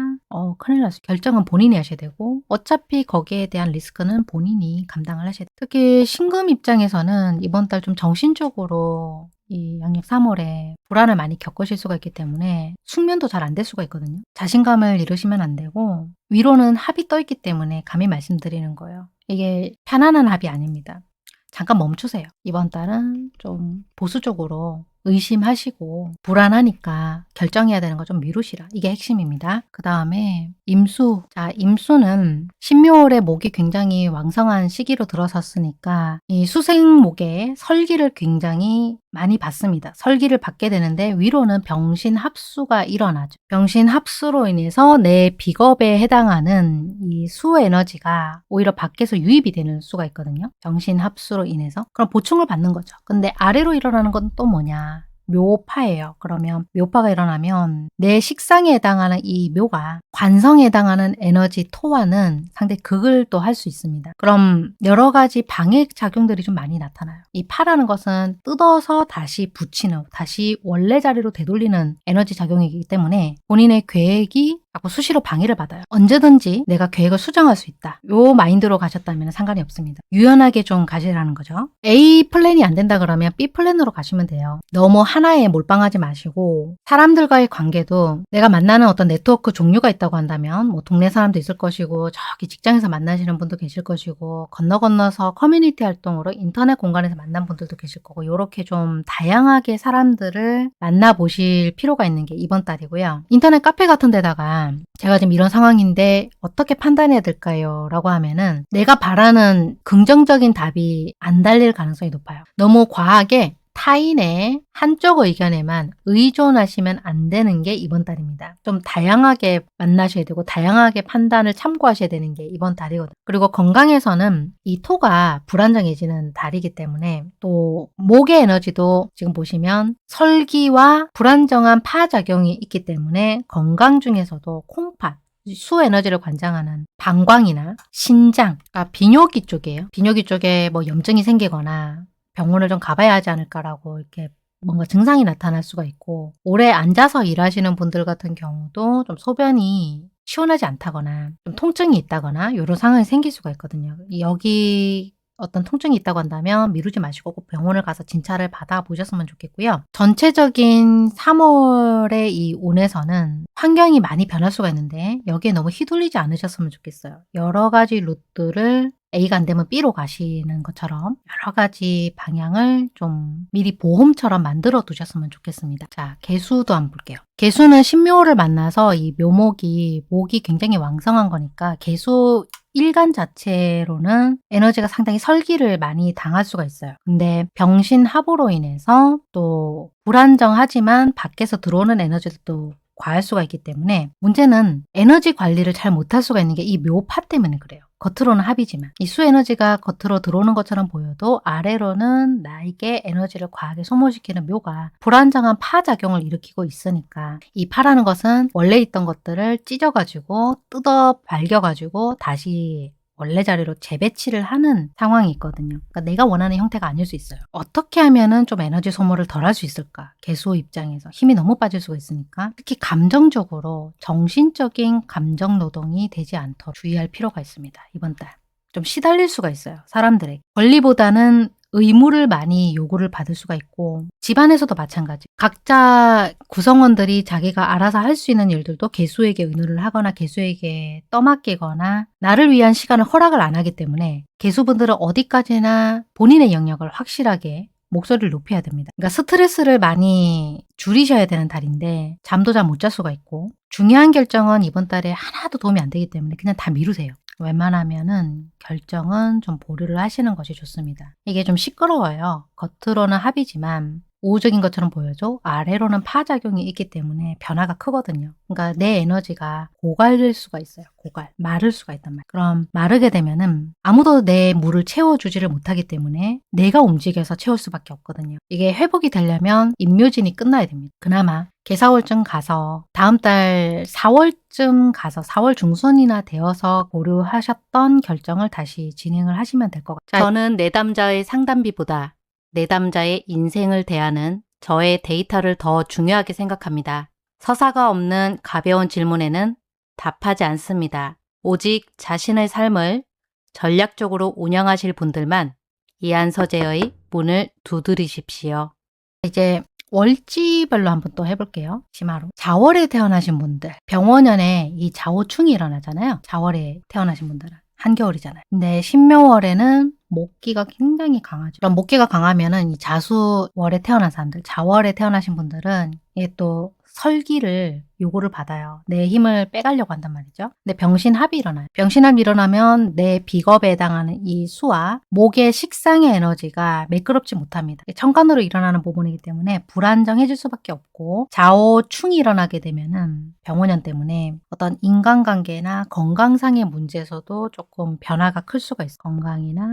큰일 났어요. 결정은 본인이 하셔야 되고 어차피 거기에 대한 리스크는 본인이 감당을 하셔야 돼요. 특히 신금 입장에서는 이번 달 좀 정신적으로 이 양력 3월에 불안을 많이 겪으실 수가 있기 때문에 숙면도 잘 안 될 수가 있거든요. 자신감을 잃으시면 안 되고 위로는 합이 떠 있기 때문에 감히 말씀드리는 거예요. 이게 편안한 합이 아닙니다. 잠깐 멈추세요. 이번 달은 좀 보수적으로 의심하시고 불안하니까 결정해야 되는 거 좀 미루시라. 이게 핵심입니다. 그 다음에 임수. 자, 임수는 신묘월에 목이 굉장히 왕성한 시기로 들어섰으니까 이 수생목에 설기를 굉장히 많이 받습니다. 설기를 받게 되는데 위로는 병신 합수가 일어나죠. 병신 합수로 인해서 내 비겁에 해당하는 이 수 에너지가 오히려 밖에서 유입이 되는 수가 있거든요. 병신 합수로 인해서. 그럼 보충을 받는 거죠. 근데 아래로 일어나는 건 또 뭐냐? 묘파예요. 그러면 묘파가 일어나면 내 식상에 해당하는 이 묘가 관성에 해당하는 에너지 토와는 상당히 극을 또 할 수 있습니다. 그럼 여러 가지 방해 작용들이 좀 많이 나타나요. 이 파라는 것은 뜯어서 다시 붙이는, 다시 원래 자리로 되돌리는 에너지 작용이기 때문에 본인의 계획이 자꾸 수시로 방해를 받아요. 언제든지 내가 계획을 수정할 수 있다. 요 마인드로 가셨다면 상관이 없습니다. 유연하게 좀 가시라는 거죠. A 플랜이 안 된다 그러면 B 플랜으로 가시면 돼요. 너무 하나에 몰빵하지 마시고 사람들과의 관계도 내가 만나는 어떤 네트워크 종류가 있다고 한다면 뭐 동네 사람도 있을 것이고 저기 직장에서 만나시는 분도 계실 것이고 건너서 커뮤니티 활동으로 인터넷 공간에서 만난 분들도 계실 거고 이렇게 좀 다양하게 사람들을 만나보실 필요가 있는 게 이번 달이고요. 인터넷 카페 같은 데다가 제가 지금 이런 상황인데 어떻게 판단해야 될까요? 라고 하면은 내가 바라는 긍정적인 답이 안 달릴 가능성이 높아요. 너무 과하게 타인의 한쪽 의견에만 의존하시면 안 되는 게 이번 달입니다. 좀 다양하게 만나셔야 되고 다양하게 판단을 참고하셔야 되는 게 이번 달이거든요. 그리고 건강에서는 이 토가 불안정해지는 달이기 때문에 또 목의 에너지도 지금 보시면 설기와 불안정한 파작용이 있기 때문에 건강 중에서도 콩팥 수 에너지를 관장하는 방광이나 신장, 비뇨기 쪽이에요. 비뇨기 쪽에 뭐 염증이 생기거나 병원을 좀 가봐야 하지 않을까라고 이렇게 뭔가 증상이 나타날 수가 있고 오래 앉아서 일하시는 분들 같은 경우도 좀 소변이 시원하지 않다거나 좀 통증이 있다거나 이런 상황이 생길 수가 있거든요. 여기 어떤 통증이 있다고 한다면 미루지 마시고 꼭 병원을 가서 진찰을 받아보셨으면 좋겠고요. 전체적인 3월의 이 운에서는 환경이 많이 변할 수가 있는데 여기에 너무 휘둘리지 않으셨으면 좋겠어요. 여러 가지 루트를 A가 안 되면 B로 가시는 것처럼 여러 가지 방향을 좀 미리 보험처럼 만들어 두셨으면 좋겠습니다. 자, 개수도 한번 볼게요. 개수는 신묘를 만나서 이 묘목이 목이 굉장히 왕성한 거니까 개수 일간 자체로는 에너지가 상당히 설기를 많이 당할 수가 있어요. 근데 병신합으로 인해서 또 불안정하지만 밖에서 들어오는 에너지도 또 과할 수가 있기 때문에 문제는 에너지 관리를 잘 못할 수가 있는 게 이 묘파 때문에 그래요. 겉으로는 합이지만 이 수 에너지가 겉으로 들어오는 것처럼 보여도 아래로는 나에게 에너지를 과하게 소모시키는 묘가 불안정한 파작용을 일으키고 있으니까 이 파라는 것은 원래 있던 것들을 찢어가지고 뜯어 발겨가지고 다시 원래 자리로 재배치를 하는 상황이 있거든요. 그러니까 내가 원하는 형태가 아닐 수 있어요. 어떻게 하면은 좀 에너지 소모를 덜 할 수 있을까? 개수 입장에서 힘이 너무 빠질 수가 있으니까 특히 감정적으로 정신적인 감정 노동이 되지 않도록 주의할 필요가 있습니다. 이번 달. 좀 시달릴 수가 있어요. 사람들에게. 권리보다는 의무를 많이 요구를 받을 수가 있고 집안에서도 마찬가지. 각자 구성원들이 자기가 알아서 할 수 있는 일들도 개수에게 의논을 하거나 개수에게 떠맡기거나 나를 위한 시간을 허락을 안 하기 때문에 개수분들은 어디까지나 본인의 영역을 확실하게 목소리를 높여야 됩니다. 그러니까 스트레스를 많이 줄이셔야 되는 달인데 잠도 잘 못 잘 수가 있고 중요한 결정은 이번 달에 하나도 도움이 안 되기 때문에 그냥 다 미루세요. 웬만하면은 결정은 좀 보류를 하시는 것이 좋습니다. 이게 좀 시끄러워요. 겉으로는 합이지만 우호적인 것처럼 보여도 아래로는 파작용이 있기 때문에 변화가 크거든요. 그러니까 내 에너지가 고갈될 수가 있어요. 고갈. 마를 수가 있단 말이에요. 그럼 마르게 되면은 아무도 내 물을 채워주지를 못하기 때문에 내가 움직여서 채울 수밖에 없거든요. 이게 회복이 되려면 임묘진이 끝나야 됩니다. 그나마 개사월쯤 가서 다음 달 4월쯤 가서 4월 중순이나 되어서 고려하셨던 결정을 다시 진행을 하시면 될 것 같아요. 저는 내담자의 상담비보다 내담자의 인생을 대하는 저의 데이터를 더 중요하게 생각합니다. 서사가 없는 가벼운 질문에는 답하지 않습니다. 오직 자신의 삶을 전략적으로 운영하실 분들만 이한서재의 문을 두드리십시오. 이제 월지별로 한번 또 해볼게요. 심화로. 자월에 태어나신 분들, 병원연에 이 자오충이 일어나잖아요. 자월에 태어나신 분들은. 한겨울이잖아요. 근데 신묘월에는 목기가 굉장히 강하죠. 그럼 목기가 강하면은 이 자수월에 태어난 사람들, 자월에 태어나신 분들은 이게 또 설기를 요구를 받아요. 내 힘을 빼가려고 한단 말이죠. 근데 병신합이 일어나요. 병신합이 일어나면 내 비겁에 해당하는 이 수와 목의 식상의 에너지가 매끄럽지 못합니다. 천간으로 일어나는 부분이기 때문에 불안정해질 수밖에 없고 좌오충이 일어나게 되면은 병원연 때문에 어떤 인간관계나 건강상의 문제에서도 조금 변화가 클 수가 있어요. 건강이나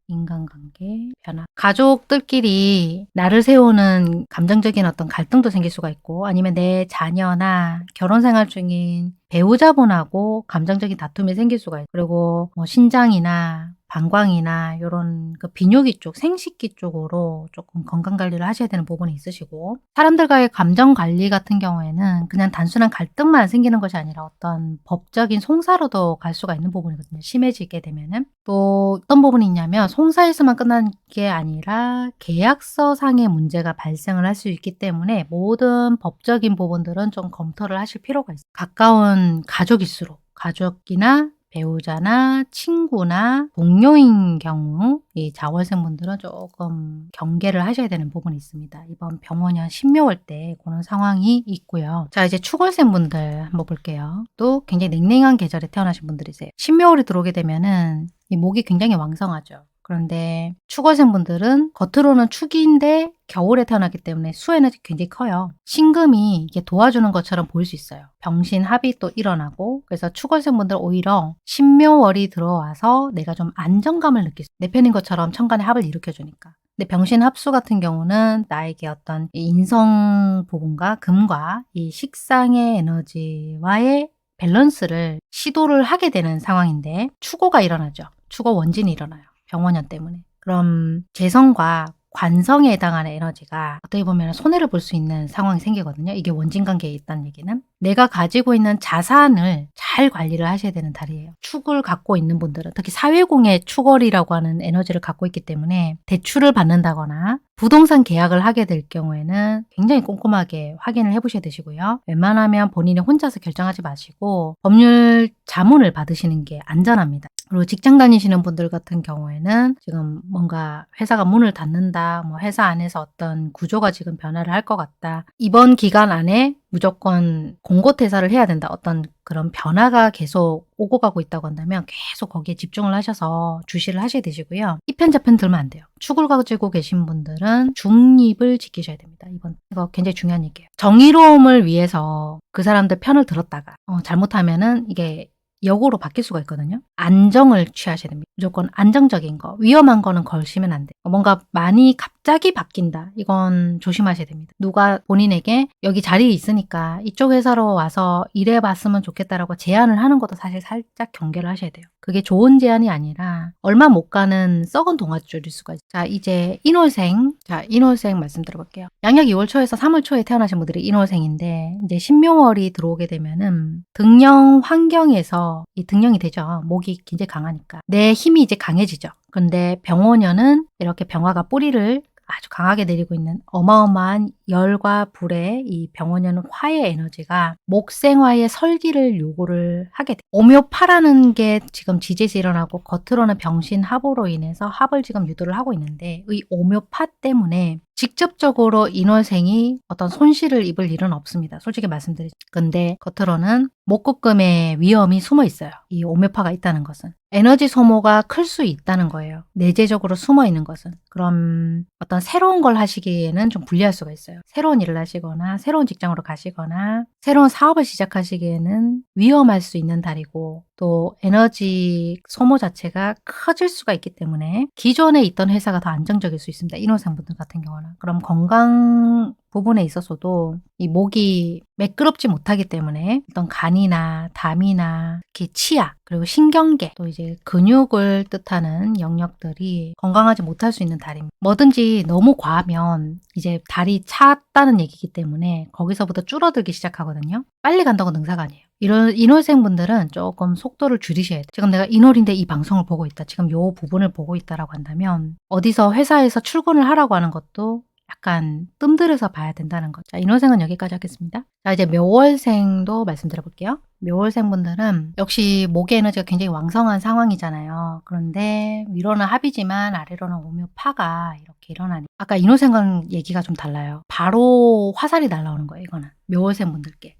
인간관계 변화. 가족들끼리 나를 세우는 감정적인 어떤 갈등도 생길 수가 있고 아니면 내 자녀나 결혼 생활 중인 배우자분하고 감정적인 다툼이 생길 수가 있고 그리고 뭐 신장이나 방광이나 이런 그 비뇨기 쪽, 생식기 쪽으로 조금 건강 관리를 하셔야 되는 부분이 있으시고 사람들과의 감정 관리 같은 경우에는 그냥 단순한 갈등만 생기는 것이 아니라 어떤 법적인 송사로도 갈 수가 있는 부분이거든요. 심해지게 되면은 또 어떤 부분이 있냐면 송사에서만 끝나는 게 아니라 계약서상의 문제가 발생을 할 수 있기 때문에 모든 법적인 부분들은 좀 검토를 하실 필요가 있어요. 가까운 가족일수록 가족이나 배우자나 친구나 동료인 경우 이 자월생분들은 조금 경계를 하셔야 되는 부분이 있습니다. 이번 병원연 신묘월 때 그런 상황이 있고요. 자 이제 축월생분들 한번 볼게요. 또 굉장히 냉랭한 계절에 태어나신 분들이세요. 신묘월이 들어오게 되면은 이 목이 굉장히 왕성하죠. 그런데 축월생분들은 겉으로는 축인데 겨울에 태어났기 때문에 수에너지 굉장히 커요. 신금이 이게 도와주는 것처럼 보일 수 있어요. 병신합이 또 일어나고 그래서 축월생분들 오히려 신묘월이 들어와서 내가 좀 안정감을 느낄 수 내 편인 것처럼 천간의 합을 일으켜주니까. 근데 병신합수 같은 경우는 나에게 어떤 인성 부분과 금과 이 식상의 에너지와의 밸런스를 시도를 하게 되는 상황인데 축오가 일어나죠. 축오 원진이 일어나요. 병원연 때문에. 그럼 재성과 관성에 해당하는 에너지가 어떻게 보면 손해를 볼 수 있는 상황이 생기거든요. 이게 원진 관계에 있다는 얘기는. 내가 가지고 있는 자산을 잘 관리를 하셔야 되는 달이에요. 축을 갖고 있는 분들은 특히 사회공의 축월이라고 하는 에너지를 갖고 있기 때문에 대출을 받는다거나 부동산 계약을 하게 될 경우에는 굉장히 꼼꼼하게 확인을 해보셔야 되시고요. 웬만하면 본인이 혼자서 결정하지 마시고 법률 자문을 받으시는 게 안전합니다. 그리고 직장 다니시는 분들 같은 경우에는 지금 뭔가 회사가 문을 닫는다, 뭐 회사 안에서 어떤 구조가 지금 변화를 할 것 같다. 이번 기간 안에 무조건 공고퇴사를 해야 된다. 어떤 그런 변화가 계속 오고 가고 있다고 한다면 계속 거기에 집중을 하셔서 주시를 하셔야 되시고요. 이편저편 들면 안 돼요. 축을 가지고 계신 분들은 중립을 지키셔야 됩니다. 이거 굉장히 중요한 얘기예요. 정의로움을 위해서 그 사람들 편을 들었다가 잘못하면은 이게 역으로 바뀔 수가 있거든요. 안정을 취하셔야 됩니다. 무조건 안정적인 거, 위험한 거는 걸시면 안 돼요. 뭔가 많이 갑자기 바뀐다. 이건 조심하셔야 됩니다. 누가 본인에게 여기 자리에 있으니까 이쪽 회사로 와서 일해봤으면 좋겠다라고 제안을 하는 것도 사실 살짝 경계를 하셔야 돼요. 그게 좋은 제안이 아니라 얼마 못 가는 썩은 동아줄일 수가 있어요. 자, 이제 인월생. 자, 인월생 말씀 드려볼게요. 양력 2월 초에서 3월 초에 태어나신 분들이 인월생인데 이제 신묘월이 들어오게 되면은 등령 환경에서 이 등령이 되죠. 목이 굉장히 강하니까. 내 힘이 이제 강해지죠. 근데 병원년은 이렇게 병화가 뿌리를 아주 강하게 내리고 있는 어마어마한 열과 불의 이 병원에는 화의 에너지가 목생화의 설기를 요구를 하게 돼요. 오묘파라는 게 지금 지지에서 일어나고 겉으로는 병신합으로 인해서 합을 지금 유도를 하고 있는데 이 오묘파 때문에 직접적으로 인월생이 어떤 손실을 입을 일은 없습니다. 솔직히 말씀드리죠. 근데 겉으로는 목급금의 위험이 숨어 있어요. 이 오묘파가 있다는 것은. 에너지 소모가 클 수 있다는 거예요. 내재적으로 숨어 있는 것은. 그럼 어떤 새로운 걸 하시기에는 좀 불리할 수가 있어요. 새로운 일을 하시거나 새로운 직장으로 가시거나 새로운 사업을 시작하시기에는 위험할 수 있는 달이고 또 에너지 소모 자체가 커질 수가 있기 때문에 기존에 있던 회사가 더 안정적일 수 있습니다. 인호생분들 같은 경우는. 그럼 건강 부분에 있어서도 이 목이 매끄럽지 못하기 때문에 어떤 간이나 담이나 특히 치아 그리고 신경계 또 이제 근육을 뜻하는 영역들이 건강하지 못할 수 있는 달입니다. 뭐든지 너무 과하면 이제 달이 찼다는 얘기이기 때문에 거기서부터 줄어들기 시작하거든요. 빨리 간다고 능사가 아니에요. 이런 인월생 분들은 조금 속도를 줄이셔야 돼요. 지금 내가 인월인데 이 방송을 보고 있다. 지금 요 부분을 보고 있다라고 한다면 어디서 회사에서 출근을 하라고 하는 것도 약간 뜸들여서 봐야 된다는 거죠. 자, 인월생은 여기까지 하겠습니다. 자, 이제 묘월생도 말씀드려 볼게요. 묘월생 분들은 역시 목의 에너지가 굉장히 왕성한 상황이잖아요. 그런데 위로는 합이지만 아래로는 오묘파가 이렇게 일어나니 아까 인월생과는 얘기가 좀 달라요. 바로 화살이 날라오는 거예요. 이거는 묘월생 분들께.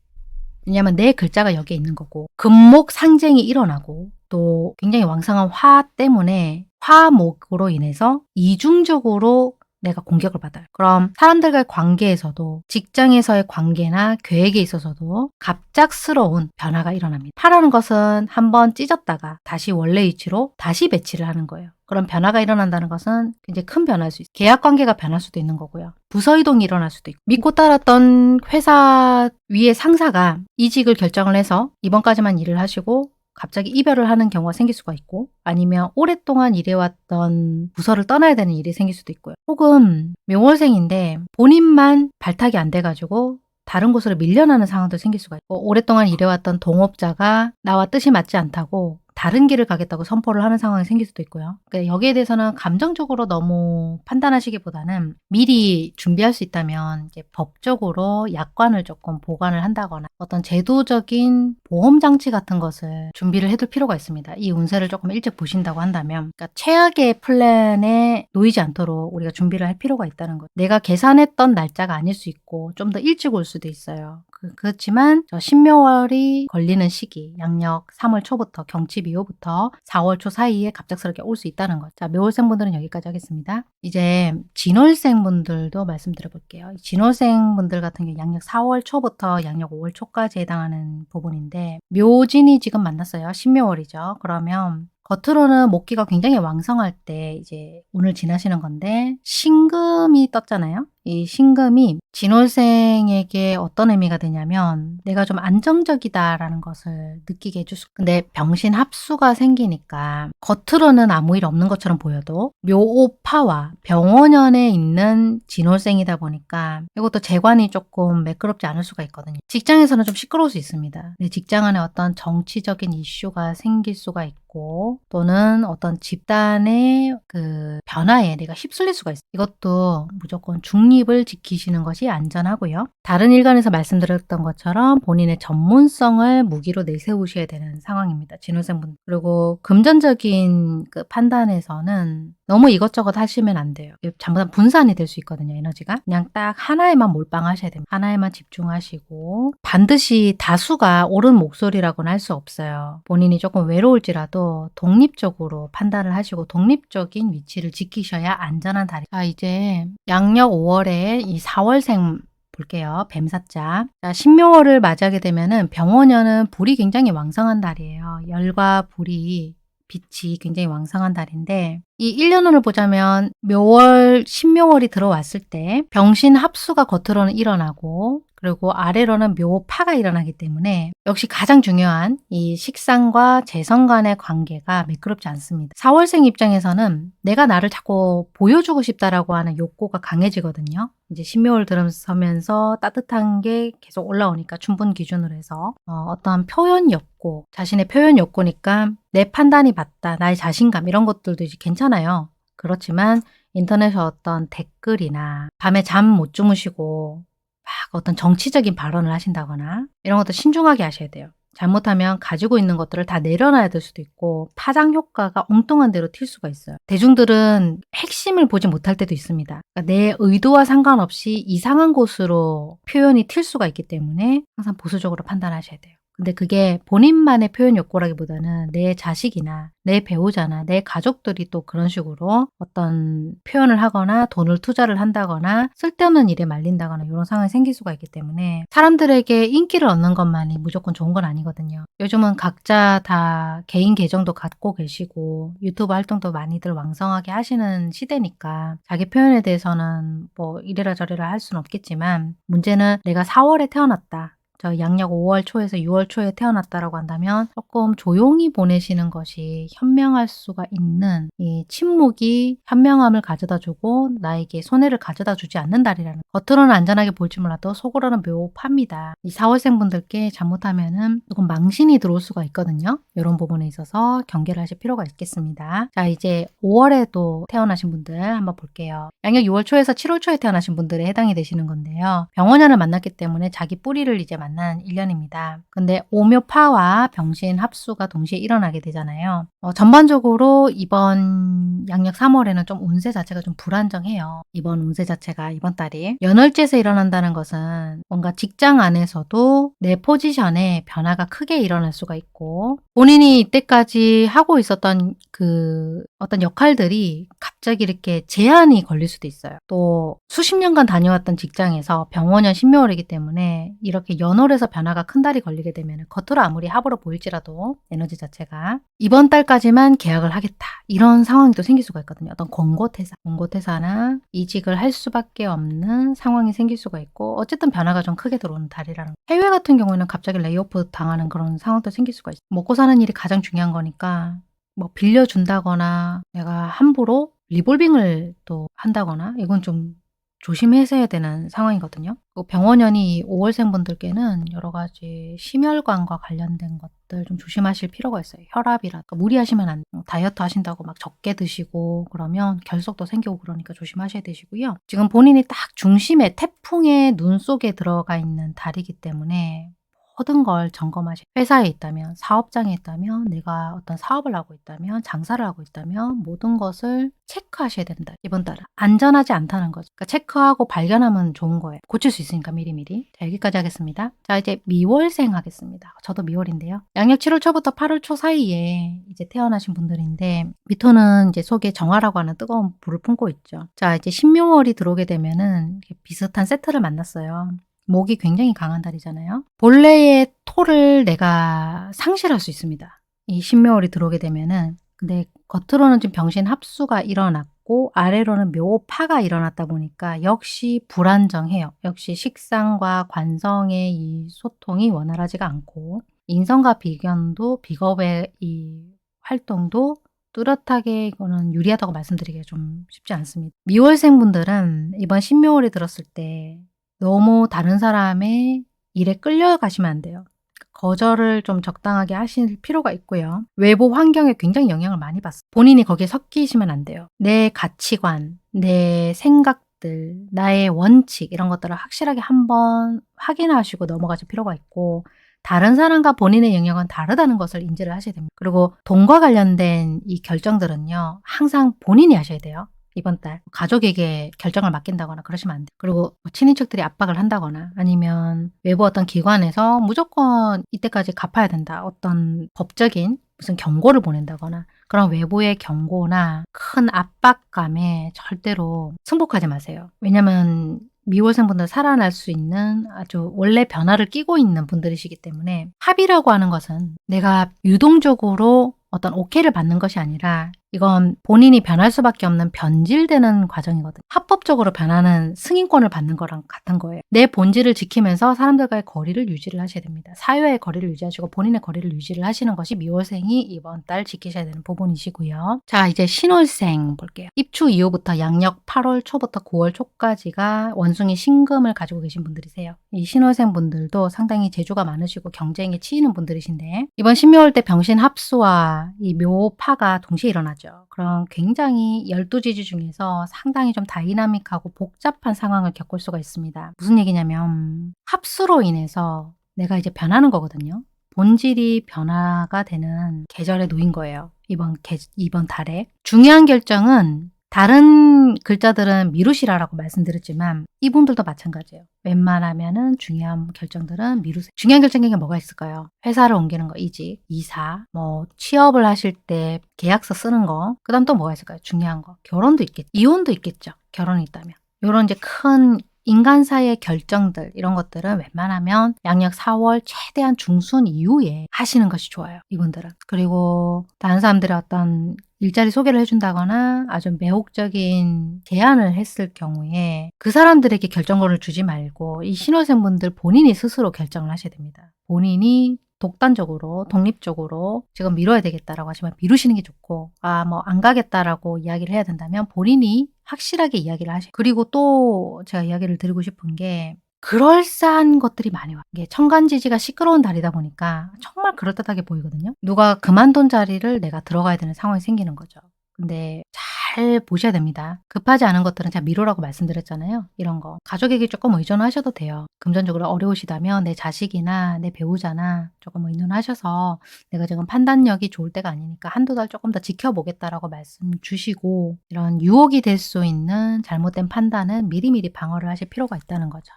왜냐하면 내 글자가 여기에 있는 거고 금목 상쟁이 일어나고 또 굉장히 왕성한 화 때문에 화목으로 인해서 이중적으로 내가 공격을 받아요. 그럼 사람들과의 관계에서도 직장에서의 관계나 계획에 있어서도 갑작스러운 변화가 일어납니다. 파라는 것은 한번 찢었다가 다시 원래 위치로 다시 배치를 하는 거예요. 그런 변화가 일어난다는 것은 굉장히 큰 변화일 수 있어요. 계약 관계가 변할 수도 있는 거고요. 부서 이동이 일어날 수도 있고 믿고 따랐던 회사 위의 상사가 이직을 결정을 해서 이번까지만 일을 하시고 갑자기 이별을 하는 경우가 생길 수가 있고 아니면 오랫동안 일해왔던 부서를 떠나야 되는 일이 생길 수도 있고요. 혹은 묘월생인데 본인만 발탁이 안 돼가지고 다른 곳으로 밀려나는 상황도 생길 수가 있고 오랫동안 일해왔던 동업자가 나와 뜻이 맞지 않다고 다른 길을 가겠다고 선포를 하는 상황이 생길 수도 있고요. 그러니까 여기에 대해서는 감정적으로 너무 판단하시기보다는 미리 준비할 수 있다면 이제 법적으로 약관을 조금 보관을 한다거나 어떤 제도적인 보험장치 같은 것을 준비를 해둘 필요가 있습니다. 이 운세를 조금 일찍 보신다고 한다면 그러니까 최악의 플랜에 놓이지 않도록 우리가 준비를 할 필요가 있다는 거죠. 내가 계산했던 날짜가 아닐 수 있고 좀 더 일찍 올 수도 있어요. 그렇지만 저 신묘월이 걸리는 시기 양력 3월 초부터 경칩 이후부터 4월 초 사이에 갑작스럽게 올 수 있다는 것. 자, 묘월생 분들은 여기까지 하겠습니다. 이제 진월생 분들도 말씀드려 볼게요. 진월생 분들 같은 경우 양력 4월 초부터 양력 5월 초까지 해당하는 부분인데 묘진이 지금 만났어요. 신묘월이죠. 그러면 겉으로는 목기가 굉장히 왕성할 때 이제 오늘 지나시는 건데 신금이 떴잖아요. 이 신금이 진월생에게 어떤 의미가 되냐면 내가 좀 안정적이다라는 것을 느끼게 해줄 수. 근데 병신 합수가 생기니까 겉으로는 아무 일 없는 것처럼 보여도 묘오파와 병원연에 있는 진월생이다 보니까 이것도 재관이 조금 매끄럽지 않을 수가 있거든요. 직장에서는 좀 시끄러울 수 있습니다. 근데 직장 안에 어떤 정치적인 이슈가 생길 수가 있고 또는 어떤 집단의 그 변화에 내가 휩쓸릴 수가 있어요. 이것도 무조건 중립 중립을 지키시는 것이 안전하고요. 다른 일간에서 말씀드렸던 것처럼 본인의 전문성을 무기로 내세우셔야 되는 상황입니다. 진호생분. 그리고 금전적인 그 판단에서는 너무 이것저것 하시면 안 돼요. 잘못하면 분산이 될 수 있거든요, 에너지가. 그냥 딱 하나에만 몰빵하셔야 됩니다. 하나에만 집중하시고 반드시 다수가 옳은 목소리라고는 할 수 없어요. 본인이 조금 외로울지라도 독립적으로 판단을 하시고 독립적인 위치를 지키셔야 안전한 달이. 자, 이제 양력 5월에 이 4월생 볼게요. 뱀사자. 자, 신묘월을 맞이하게 되면은 병원년은 불이 굉장히 왕성한 달이에요. 열과 불이 빛이 굉장히 왕성한 달인데 이 1년운을 보자면 묘월, 신묘월이 들어왔을 때 병신 합수가 겉으로는 일어나고 그리고 아래로는 묘파가 일어나기 때문에 역시 가장 중요한 이 식상과 재성 간의 관계가 매끄럽지 않습니다. 4월생 입장에서는 내가 나를 자꾸 보여주고 싶다라고 하는 욕구가 강해지거든요. 이제 신묘월 들어서면서 따뜻한 게 계속 올라오니까 춘분 기준으로 해서 어떤 표현 욕구, 자신의 표현 욕구니까 내 판단이 맞다, 나의 자신감 이런 것들도 이제 괜찮아요. 그렇지만 인터넷에 어떤 댓글이나 밤에 잠 못 주무시고 막 어떤 정치적인 발언을 하신다거나 이런 것도 신중하게 하셔야 돼요. 잘못하면 가지고 있는 것들을 다 내려놔야 될 수도 있고 파장 효과가 엉뚱한 대로 튈 수가 있어요. 대중들은 핵심을 보지 못할 때도 있습니다. 그러니까 내 의도와 상관없이 이상한 곳으로 표현이 튈 수가 있기 때문에 항상 보수적으로 판단하셔야 돼요. 근데 그게 본인만의 표현 욕구라기보다는 내 자식이나 내 배우자나 내 가족들이 또 그런 식으로 어떤 표현을 하거나 돈을 투자를 한다거나 쓸데없는 일에 말린다거나 이런 상황이 생길 수가 있기 때문에 사람들에게 인기를 얻는 것만이 무조건 좋은 건 아니거든요. 요즘은 각자 다 개인 계정도 갖고 계시고 유튜브 활동도 많이들 왕성하게 하시는 시대니까 자기 표현에 대해서는 뭐 이래라 저래라 할 수는 없겠지만 문제는 내가 4월에 태어났다. 저 양력 5월 초에서 6월 초에 태어났다라고 한다면 조금 조용히 보내시는 것이 현명할 수가 있는 이 침묵이 현명함을 가져다주고 나에게 손해를 가져다주지 않는 달이라는 겉으로는 안전하게 볼지 몰라도 속으로는 묘파입니다. 이 4월생 분들께 잘못하면은 조금 망신이 들어올 수가 있거든요. 이런 부분에 있어서 경계를 하실 필요가 있겠습니다. 자, 이제 5월에도 태어나신 분들 한번 볼게요. 양력 6월 초에서 7월 초에 태어나신 분들에 해당이 되시는 건데요. 병원년을 만났기 때문에 자기 뿌리를 이제 만난 1년입니다. 근데 오묘파와 병신 합수가 동시에 일어나게 되잖아요. 전반적으로 이번 양력 3월에는 좀 운세 자체가 좀 불안정해요. 이번 운세 자체가 이번 달이 연월지에서 일어난다는 것은 뭔가 직장 안에서도 내 포지션에 변화가 크게 일어날 수가 있고 본인이 이때까지 하고 있었던 그 어떤 역할들이 갑자기 이렇게 제한이 걸릴 수도 있어요. 또 수십 년간 다녀왔던 직장에서 병원년 신묘월이기 때문에 이렇게 연월에서 변화가 큰 달이 걸리게 되면 겉으로 아무리 합으로 보일지라도 에너지 자체가 이번 달까지만 계약을 하겠다 이런 상황이 또 생길 수가 있거든요. 어떤 공고퇴사나 이직을 할 수밖에 없는 상황이 생길 수가 있고 어쨌든 변화가 좀 크게 들어오는 달이라는 해외 같은 경우에는 갑자기 레이오프 당하는 그런 상황도 생길 수가 있어요. 먹고 사는 일이 가장 중요한 거니까 뭐 빌려준다거나 내가 함부로 리볼빙을 또 한다거나 이건 좀 조심해서 해야 되는 상황이거든요. 병원년이 5월생 분들께는 여러 가지 심혈관과 관련된 것들 좀 조심하실 필요가 있어요. 혈압이라든가 무리하시면 안 돼요. 다이어트 하신다고 막 적게 드시고 그러면 결석도 생기고 그러니까 조심하셔야 되시고요. 지금 본인이 딱 중심에 태풍의 눈 속에 들어가 있는 달이기 때문에 모든 걸 점검하시 회사에 있다면, 사업장에 있다면, 내가 어떤 사업을 하고 있다면, 장사를 하고 있다면 모든 것을 체크하셔야 된다. 이번 달은 안전하지 않다는 거죠. 그러니까 체크하고 발견하면 좋은 거예요. 고칠 수 있으니까 미리미리. 자, 여기까지 하겠습니다. 자, 이제 미월생 하겠습니다. 저도 미월인데요. 양력 7월 초부터 8월 초 사이에 이제 태어나신 분들인데 미토는 이제 속에 정화라고 하는 뜨거운 불을 품고 있죠. 자, 이제 신묘월이 들어오게 되면은 비슷한 세트를 만났어요. 목이 굉장히 강한 달이잖아요. 본래의 토를 내가 상실할 수 있습니다. 이 신묘월이 들어오게 되면은. 근데 겉으로는 좀 병신 합수가 일어났고 아래로는 묘파가 일어났다 보니까 역시 불안정해요. 역시 식상과 관성의 이 소통이 원활하지가 않고 인성과 비견도 비겁의 이 활동도 뚜렷하게 이거는 유리하다고 말씀드리기가 좀 쉽지 않습니다. 미월생 분들은 이번 신묘월이 들었을 때 너무 다른 사람의 일에 끌려가시면 안 돼요. 거절을 좀 적당하게 하실 필요가 있고요. 외부 환경에 굉장히 영향을 많이 받습니다. 본인이 거기에 섞이시면 안 돼요. 내 가치관, 내 생각 것들, 나의 원칙 이런 것들을 확실하게 한번 확인하시고 넘어가실 필요가 있고 다른 사람과 본인의 영역은 다르다는 것을 인지를 하셔야 됩니다. 그리고 돈과 관련된 이 결정들은요. 항상 본인이 하셔야 돼요. 이번 달 가족에게 결정을 맡긴다거나 그러시면 안 돼요. 그리고 뭐 친인척들이 압박을 한다거나 아니면 외부 어떤 기관에서 무조건 이때까지 갚아야 된다. 어떤 법적인 무슨 경고를 보낸다거나 그런 외부의 경고나 큰 압박감에 절대로 승복하지 마세요. 왜냐면 미월생분들 살아날 수 있는 아주 원래 변화를 끼고 있는 분들이시기 때문에 합의라고 하는 것은 내가 유동적으로 어떤 오케이를 받는 것이 아니라 이건 본인이 변할 수밖에 없는 변질되는 과정이거든요. 합법적으로 변하는 승인권을 받는 거랑 같은 거예요. 내 본질을 지키면서 사람들과의 거리를 유지를 하셔야 됩니다. 사회의 거리를 유지하시고 본인의 거리를 유지를 하시는 것이 미월생이 이번 달 지키셔야 되는 부분이시고요. 자, 이제 신월생 볼게요. 입추 이후부터 양력 8월 초부터 9월 초까지가 원숭이 신금을 가지고 계신 분들이세요. 이 신월생 분들도 상당히 재주가 많으시고 경쟁에 치이는 분들이신데 이번 신묘월 때 병신 합수와 이 묘파가 동시에 일어나죠. 그럼 굉장히 12지지 중에서 상당히 좀 다이나믹하고 복잡한 상황을 겪을 수가 있습니다. 무슨 얘기냐면 합수로 인해서 내가 이제 변하는 거거든요. 본질이 변화가 되는 계절에 놓인 거예요. 이번 달에. 중요한 결정은 다른 글자들은 미루시라라고 말씀드렸지만 이분들도 마찬가지예요. 웬만하면은 중요한 결정들은 미루세요. 중요한 결정이 뭐가 있을까요? 회사를 옮기는 거, 이직, 이사, 뭐 취업을 하실 때 계약서 쓰는 거, 그 다음 또 뭐가 있을까요? 중요한 거. 결혼도 있겠죠. 이혼도 있겠죠. 결혼이 있다면. 요런 이제 큰 인간사이의 결정들 이런 것들은 웬만하면 양력 4월 최대한 중순 이후에 하시는 것이 좋아요. 이분들은. 그리고 다른 사람들의 어떤 일자리 소개를 해준다거나 아주 매혹적인 제안을 했을 경우에 그 사람들에게 결정권을 주지 말고 이 신월생분들 본인이 스스로 결정을 하셔야 됩니다. 본인이 독단적으로 독립적으로 지금 미뤄야 되겠다라고 하시면 미루시는 게 좋고 뭐 안 가겠다라고 이야기를 해야 된다면 본인이 확실하게 이야기를 하셔요. 그리고 또 제가 이야기를 드리고 싶은 게 그럴싸한 것들이 많이 와요. 이게 천간지지가 시끄러운 달이다 보니까 정말 그럴듯하게 보이거든요. 누가 그만둔 자리를 내가 들어가야 되는 상황이 생기는 거죠. 근데 잘 보셔야 됩니다. 급하지 않은 것들은 제가 미루라고 말씀드렸잖아요. 이런 거. 가족에게 조금 의존하셔도 돼요. 금전적으로 어려우시다면 내 자식이나 내 배우자나 조금 의논하셔서 내가 지금 판단력이 좋을 때가 아니니까 한두 달 조금 더 지켜보겠다라고 말씀 주시고 이런 유혹이 될 수 있는 잘못된 판단은 미리미리 방어를 하실 필요가 있다는 거죠.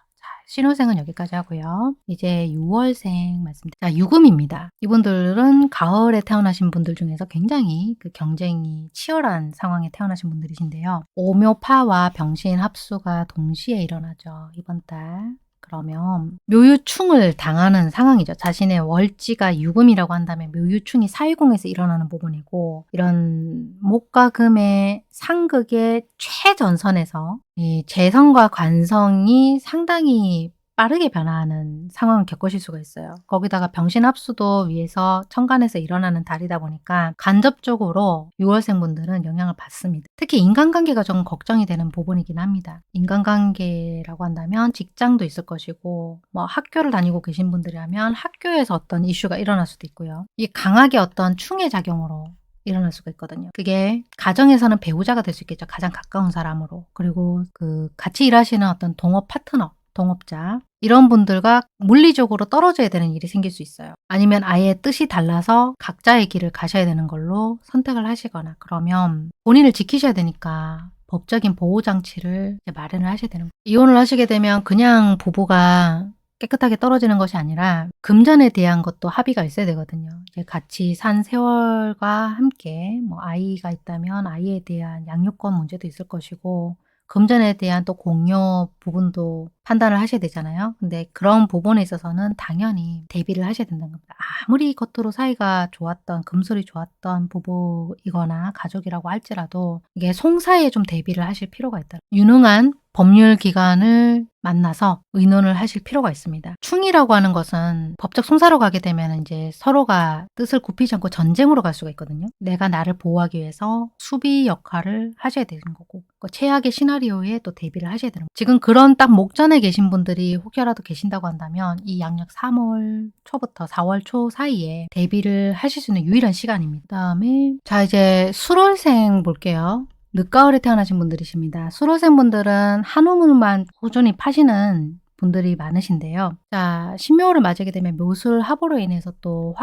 신호생은 여기까지 하고요. 이제 6월생 말씀드릴게요. 자, 유금입니다. 이분들은 가을에 태어나신 분들 중에서 굉장히 그 경쟁이 치열한 상황에 태어나신 분들이신데요. 오묘파와 병신 합수가 동시에 일어나죠. 이번 달. 그러면 묘유충을 당하는 상황이죠. 자신의 월지가 유금이라고 한다면 묘유충이 사위宮에서 일어나는 부분이고 이런 목과 금의 상극의 최전선에서 이 재성과 관성이 상당히 빠르게 변화하는 상황을 겪으실 수가 있어요. 거기다가 병신합수도 위에서 천간에서 일어나는 달이다 보니까 간접적으로 6월생분들은 영향을 받습니다. 특히 인간관계가 좀 걱정이 되는 부분이긴 합니다. 인간관계라고 한다면 직장도 있을 것이고 뭐 학교를 다니고 계신 분들이라면 학교에서 어떤 이슈가 일어날 수도 있고요. 이 강하게 어떤 충의 작용으로 일어날 수가 있거든요. 그게 가정에서는 배우자가 될 수 있겠죠. 가장 가까운 사람으로. 그리고 그 같이 일하시는 어떤 동업 파트너, 동업자 이런 분들과 물리적으로 떨어져야 되는 일이 생길 수 있어요. 아니면 아예 뜻이 달라서 각자의 길을 가셔야 되는 걸로 선택을 하시거나 그러면 본인을 지키셔야 되니까 법적인 보호장치를 마련을 하셔야 되는 거예요. 이혼을 하시게 되면 그냥 부부가 깨끗하게 떨어지는 것이 아니라 금전에 대한 것도 합의가 있어야 되거든요. 이제 같이 산 세월과 함께 뭐 아이가 있다면 아이에 대한 양육권 문제도 있을 것이고 금전에 대한 또 공여 부분도 판단을 하셔야 되잖아요. 근데 그런 부분에 있어서는 당연히 대비를 하셔야 된다는 겁니다. 아무리 겉으로 사이가 좋았던 금술이 좋았던 부부이거나 가족이라고 할지라도 이게 송사에 좀 대비를 하실 필요가 있다. 유능한 법률 기관을 만나서 의논을 하실 필요가 있습니다. 충이라고 하는 것은 법적 송사로 가게 되면 이제 서로가 뜻을 굽히지 않고 전쟁으로 갈 수가 있거든요. 내가 나를 보호하기 위해서 수비 역할을 하셔야 되는 거고 그 최악의 시나리오에 또 대비를 하셔야 되는 거예요. 지금 그런 딱 목전에 계신 분들이 혹여라도 계신다고 한다면 이 양력 3월 초부터 4월 초 사이에 대비를 하실 수 있는 유일한 시간입니다. 그다음에 자 이제 수월생 볼게요. 늦가을에 태어나신 분들이십니다. 수로생 분들은 한우물만 꾸준히 파시는 분들이 많으신데요. 자, 신묘월을 맞이하게 되면 묘술합으로 인해서 또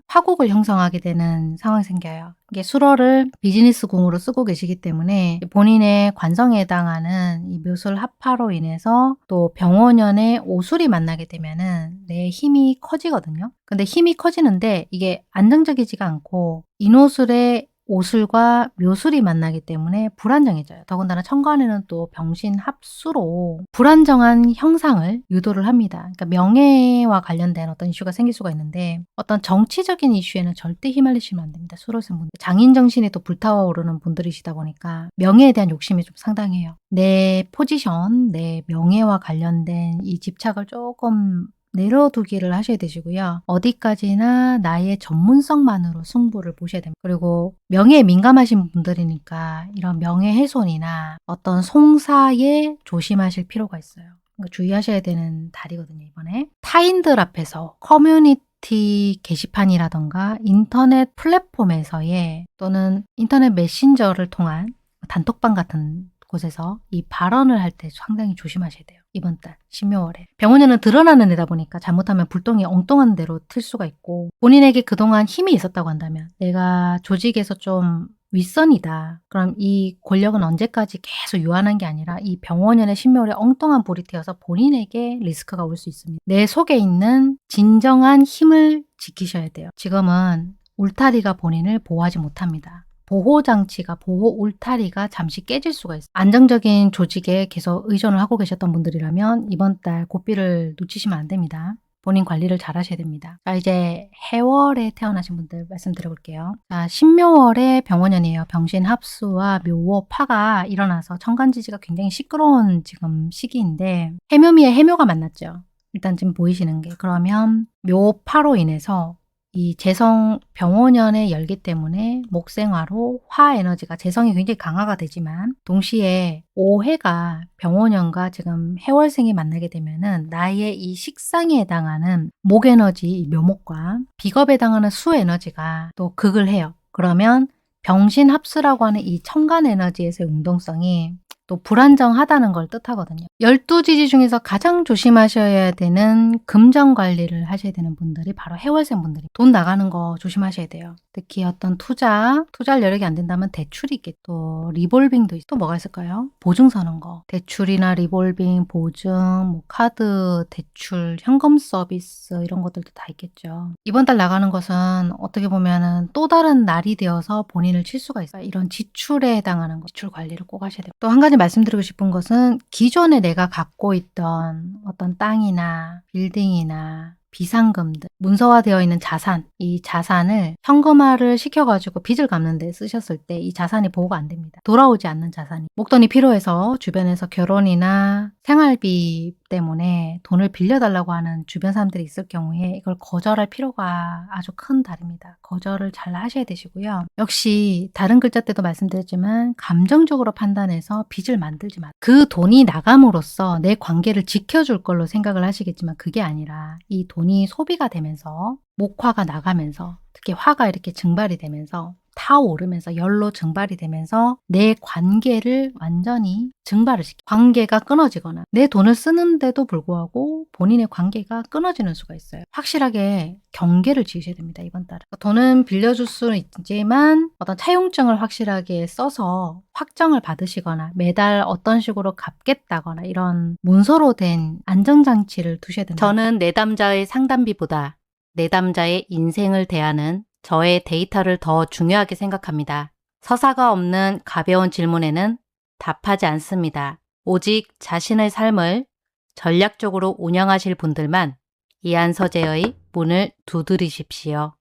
화국을 형성하게 되는 상황이 생겨요. 이게 수로를 비즈니스 궁으로 쓰고 계시기 때문에 본인의 관성에 해당하는 이 묘술합화로 인해서 또 병원연의 오술이 만나게 되면은 내 힘이 커지거든요. 근데 힘이 커지는데 이게 안정적이지가 않고 인오술의 오술과 묘술이 만나기 때문에 불안정해져요. 더군다나 천간에는 또 병신합수로 불안정한 형상을 유도를 합니다. 그러니까 명예와 관련된 어떤 이슈가 생길 수가 있는데 어떤 정치적인 이슈에는 절대 휘말리시면 안 됩니다. 수로생분들. 장인정신이 또 불타오르는 분들이시다 보니까 명예에 대한 욕심이 좀 상당해요. 내 포지션, 내 명예와 관련된 이 집착을 조금 내려두기를 하셔야 되시고요. 어디까지나 나의 전문성만으로 승부를 보셔야 됩니다. 그리고 명예에 민감하신 분들이니까 이런 명예훼손이나 어떤 송사에 조심하실 필요가 있어요. 그러니까 주의하셔야 되는 달이거든요, 이번에. 타인들 앞에서 커뮤니티 게시판이라던가 인터넷 플랫폼에서의 또는 인터넷 메신저를 통한 단톡방 같은 곳에서 이 발언을 할 때 상당히 조심하셔야 돼요. 이번 달 신묘월에. 병원에는 드러나는 애다 보니까 잘못하면 불똥이 엉뚱한 대로 튈 수가 있고 본인에게 그동안 힘이 있었다고 한다면 내가 조직에서 좀 윗선이다. 그럼 이 권력은 언제까지 계속 유한한 게 아니라 이 병원연의 신묘월에 엉뚱한 불이 튀어서 본인에게 리스크가 올 수 있습니다. 내 속에 있는 진정한 힘을 지키셔야 돼요. 지금은 울타리가 본인을 보호하지 못합니다. 보호장치가, 보호 울타리가 잠시 깨질 수가 있어요. 안정적인 조직에 계속 의존을 하고 계셨던 분들이라면 이번 달 고삐를 놓치시면 안 됩니다. 본인 관리를 잘 하셔야 됩니다. 자, 이제 해월에 태어나신 분들 말씀드려볼게요. 자, 신묘월에 병원연이에요. 병신합수와 묘호 파가 일어나서 천간지지가 굉장히 시끄러운 지금 시기인데 해묘미에 해묘가 만났죠. 일단 지금 보이시는 게. 그러면 묘파로 인해서 이 재성 병원연의 열기 때문에 목생화로 화 에너지가 재성이 굉장히 강화가 되지만 동시에 오해가 병원연과 지금 해월생이 만나게 되면은 나의 이 식상에 해당하는 목 에너지 묘목과 비겁에 해당하는 수 에너지가 또 극을 해요. 그러면 병신합수라고 하는 이 천간 에너지에서의 운동성이 또 불안정하다는 걸 뜻하거든요. 12지지 중에서 가장 조심하셔야 되는 금전 관리를 하셔야 되는 분들이 바로 해월생 분들이 돈 나가는 거 조심하셔야 돼요. 특히 어떤 투자할 여력이 안 된다면 대출이 있겠고 또 리볼빙도 또 뭐가 있을까요? 보증 서는 거. 대출이나 리볼빙, 보증, 뭐 카드, 대출, 현금 서비스 이런 것들도 다 있겠죠. 이번 달 나가는 것은 어떻게 보면은 또 다른 날이 되어서 본인을 칠 수가 있어요. 이런 지출에 해당하는 거, 지출 관리를 꼭 하셔야 돼요. 또 한 가지 말씀드리고 싶은 것은 기존에 내가 갖고 있던 어떤 땅이나 빌딩이나 비상금들, 문서화되어 있는 자산, 이 자산을 현금화를 시켜가지고 빚을 갚는 데 쓰셨을 때 이 자산이 보호가 안 됩니다. 돌아오지 않는 자산이. 목돈이 필요해서 주변에서 결혼이나 생활비 때문에 돈을 빌려달라고 하는 주변 사람들이 있을 경우에 이걸 거절할 필요가 아주 큰 달입니다. 거절을 잘 하셔야 되시고요. 역시 다른 글자 때도 말씀드렸지만 감정적으로 판단해서 빚을 만들지 마세요. 그 돈이 나감으로써 내 관계를 지켜줄 걸로 생각을 하시겠지만 그게 아니라 이 돈이 소비가 되면서 목화가 나가면서 특히 화가 이렇게 증발이 되면서 타오르면서 열로 증발이 되면서 내 관계를 완전히 증발을 시켜 관계가 끊어지거나 내 돈을 쓰는데도 불구하고 본인의 관계가 끊어지는 수가 있어요. 확실하게 경계를 지으셔야 됩니다. 이번 달은. 돈은 빌려줄 수는 있지만 어떤 차용증을 확실하게 써서 확정을 받으시거나 매달 어떤 식으로 갚겠다거나 이런 문서로 된 안정장치를 두셔야 됩니다. 저는 내담자의 상담비보다 내담자의 인생을 대하는 저의 데이터를 더 중요하게 생각합니다. 서사가 없는 가벼운 질문에는 답하지 않습니다. 오직 자신의 삶을 전략적으로 운영하실 분들만 이한서재의 문을 두드리십시오.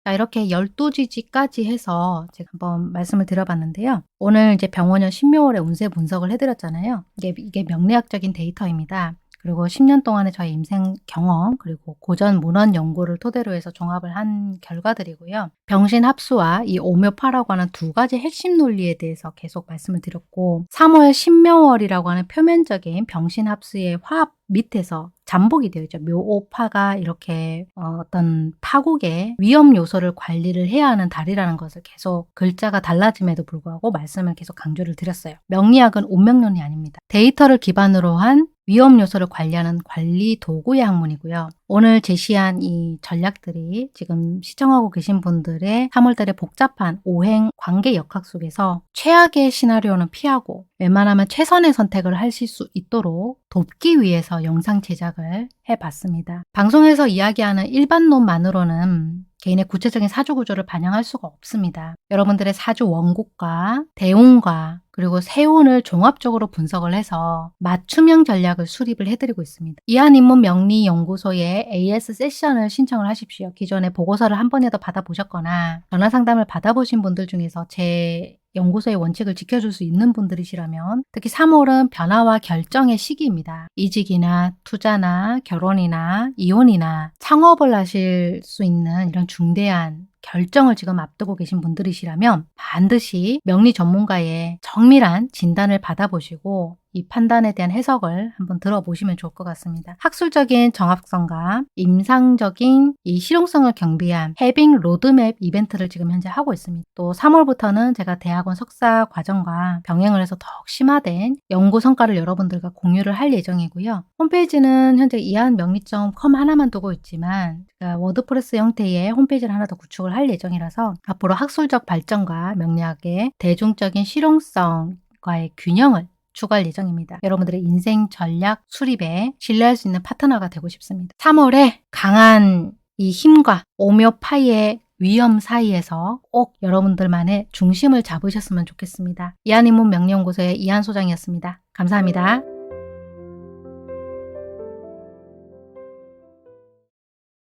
자, 이렇게 12지지까지 해서 제가 한번 말씀을 드려봤는데요. 오늘 이제 병원연 신묘월의 운세 분석을 해드렸잖아요. 이게 명리학적인 데이터입니다. 그리고 10년 동안의 저의 인생 경험 그리고 고전 문헌 연구를 토대로 해서 종합을 한 결과들이고요. 병신합수와 이 오묘파라고 하는 두 가지 핵심 논리에 대해서 계속 말씀을 드렸고 3월 신묘월이라고 하는 표면적인 병신합수의 화합 밑에서 잠복이 되어 있죠. 묘오파가 이렇게 어떤 파국의 위험 요소를 관리를 해야 하는 달이라는 것을 계속 글자가 달라짐에도 불구하고 말씀을 계속 강조를 드렸어요. 명리학은 운명론이 아닙니다. 데이터를 기반으로 한 위험 요소를 관리하는 관리 도구의 학문이고요. 오늘 제시한 이 전략들이 지금 시청하고 계신 분들의 3월달에 복잡한 오행 관계 역학 속에서 최악의 시나리오는 피하고 웬만하면 최선의 선택을 하실 수 있도록 돕기 위해서 영상 제작을 해봤습니다. 방송에서 이야기하는 일반론만으로는 개인의 구체적인 사주 구조를 반영할 수가 없습니다. 여러분들의 사주 원국과 대운과 그리고 세운을 종합적으로 분석을 해서 맞춤형 전략을 수립을 해드리고 있습니다. 이한인문 명리연구소에 AS 세션을 신청을 하십시오. 기존에 보고서를 한 번이라도 받아보셨거나 전화 상담을 받아보신 분들 중에서 제 연구소의 원칙을 지켜줄 수 있는 분들이시라면 특히 3월은 변화와 결정의 시기입니다. 이직이나 투자나 결혼이나 이혼이나 창업을 하실 수 있는 이런 중대한 결정을 지금 앞두고 계신 분들이시라면 반드시 명리 전문가의 정밀한 진단을 받아보시고 이 판단에 대한 해석을 한번 들어보시면 좋을 것 같습니다. 학술적인 정확성과 임상적인 이 실용성을 경비한 해빙 로드맵 이벤트를 지금 현재 하고 있습니다. 또 3월부터는 제가 대학원 석사 과정과 병행을 해서 더욱 심화된 연구 성과를 여러분들과 공유를 할 예정이고요. 홈페이지는 현재 이한명리.com 하나만 두고 있지만 제가 워드프레스 형태의 홈페이지를 하나 더 구축을 할 예정이라서 앞으로 학술적 발전과 명리학의 대중적인 실용성과의 균형을 추구할 예정입니다. 여러분들의 인생 전략 수립에 신뢰할 수 있는 파트너가 되고 싶습니다. 3월에 강한 이 힘과 오묘파이의 위험 사이에서 꼭 여러분들만의 중심을 잡으셨으면 좋겠습니다. 이한인문 명리연구소의 이한 소장이었습니다. 감사합니다.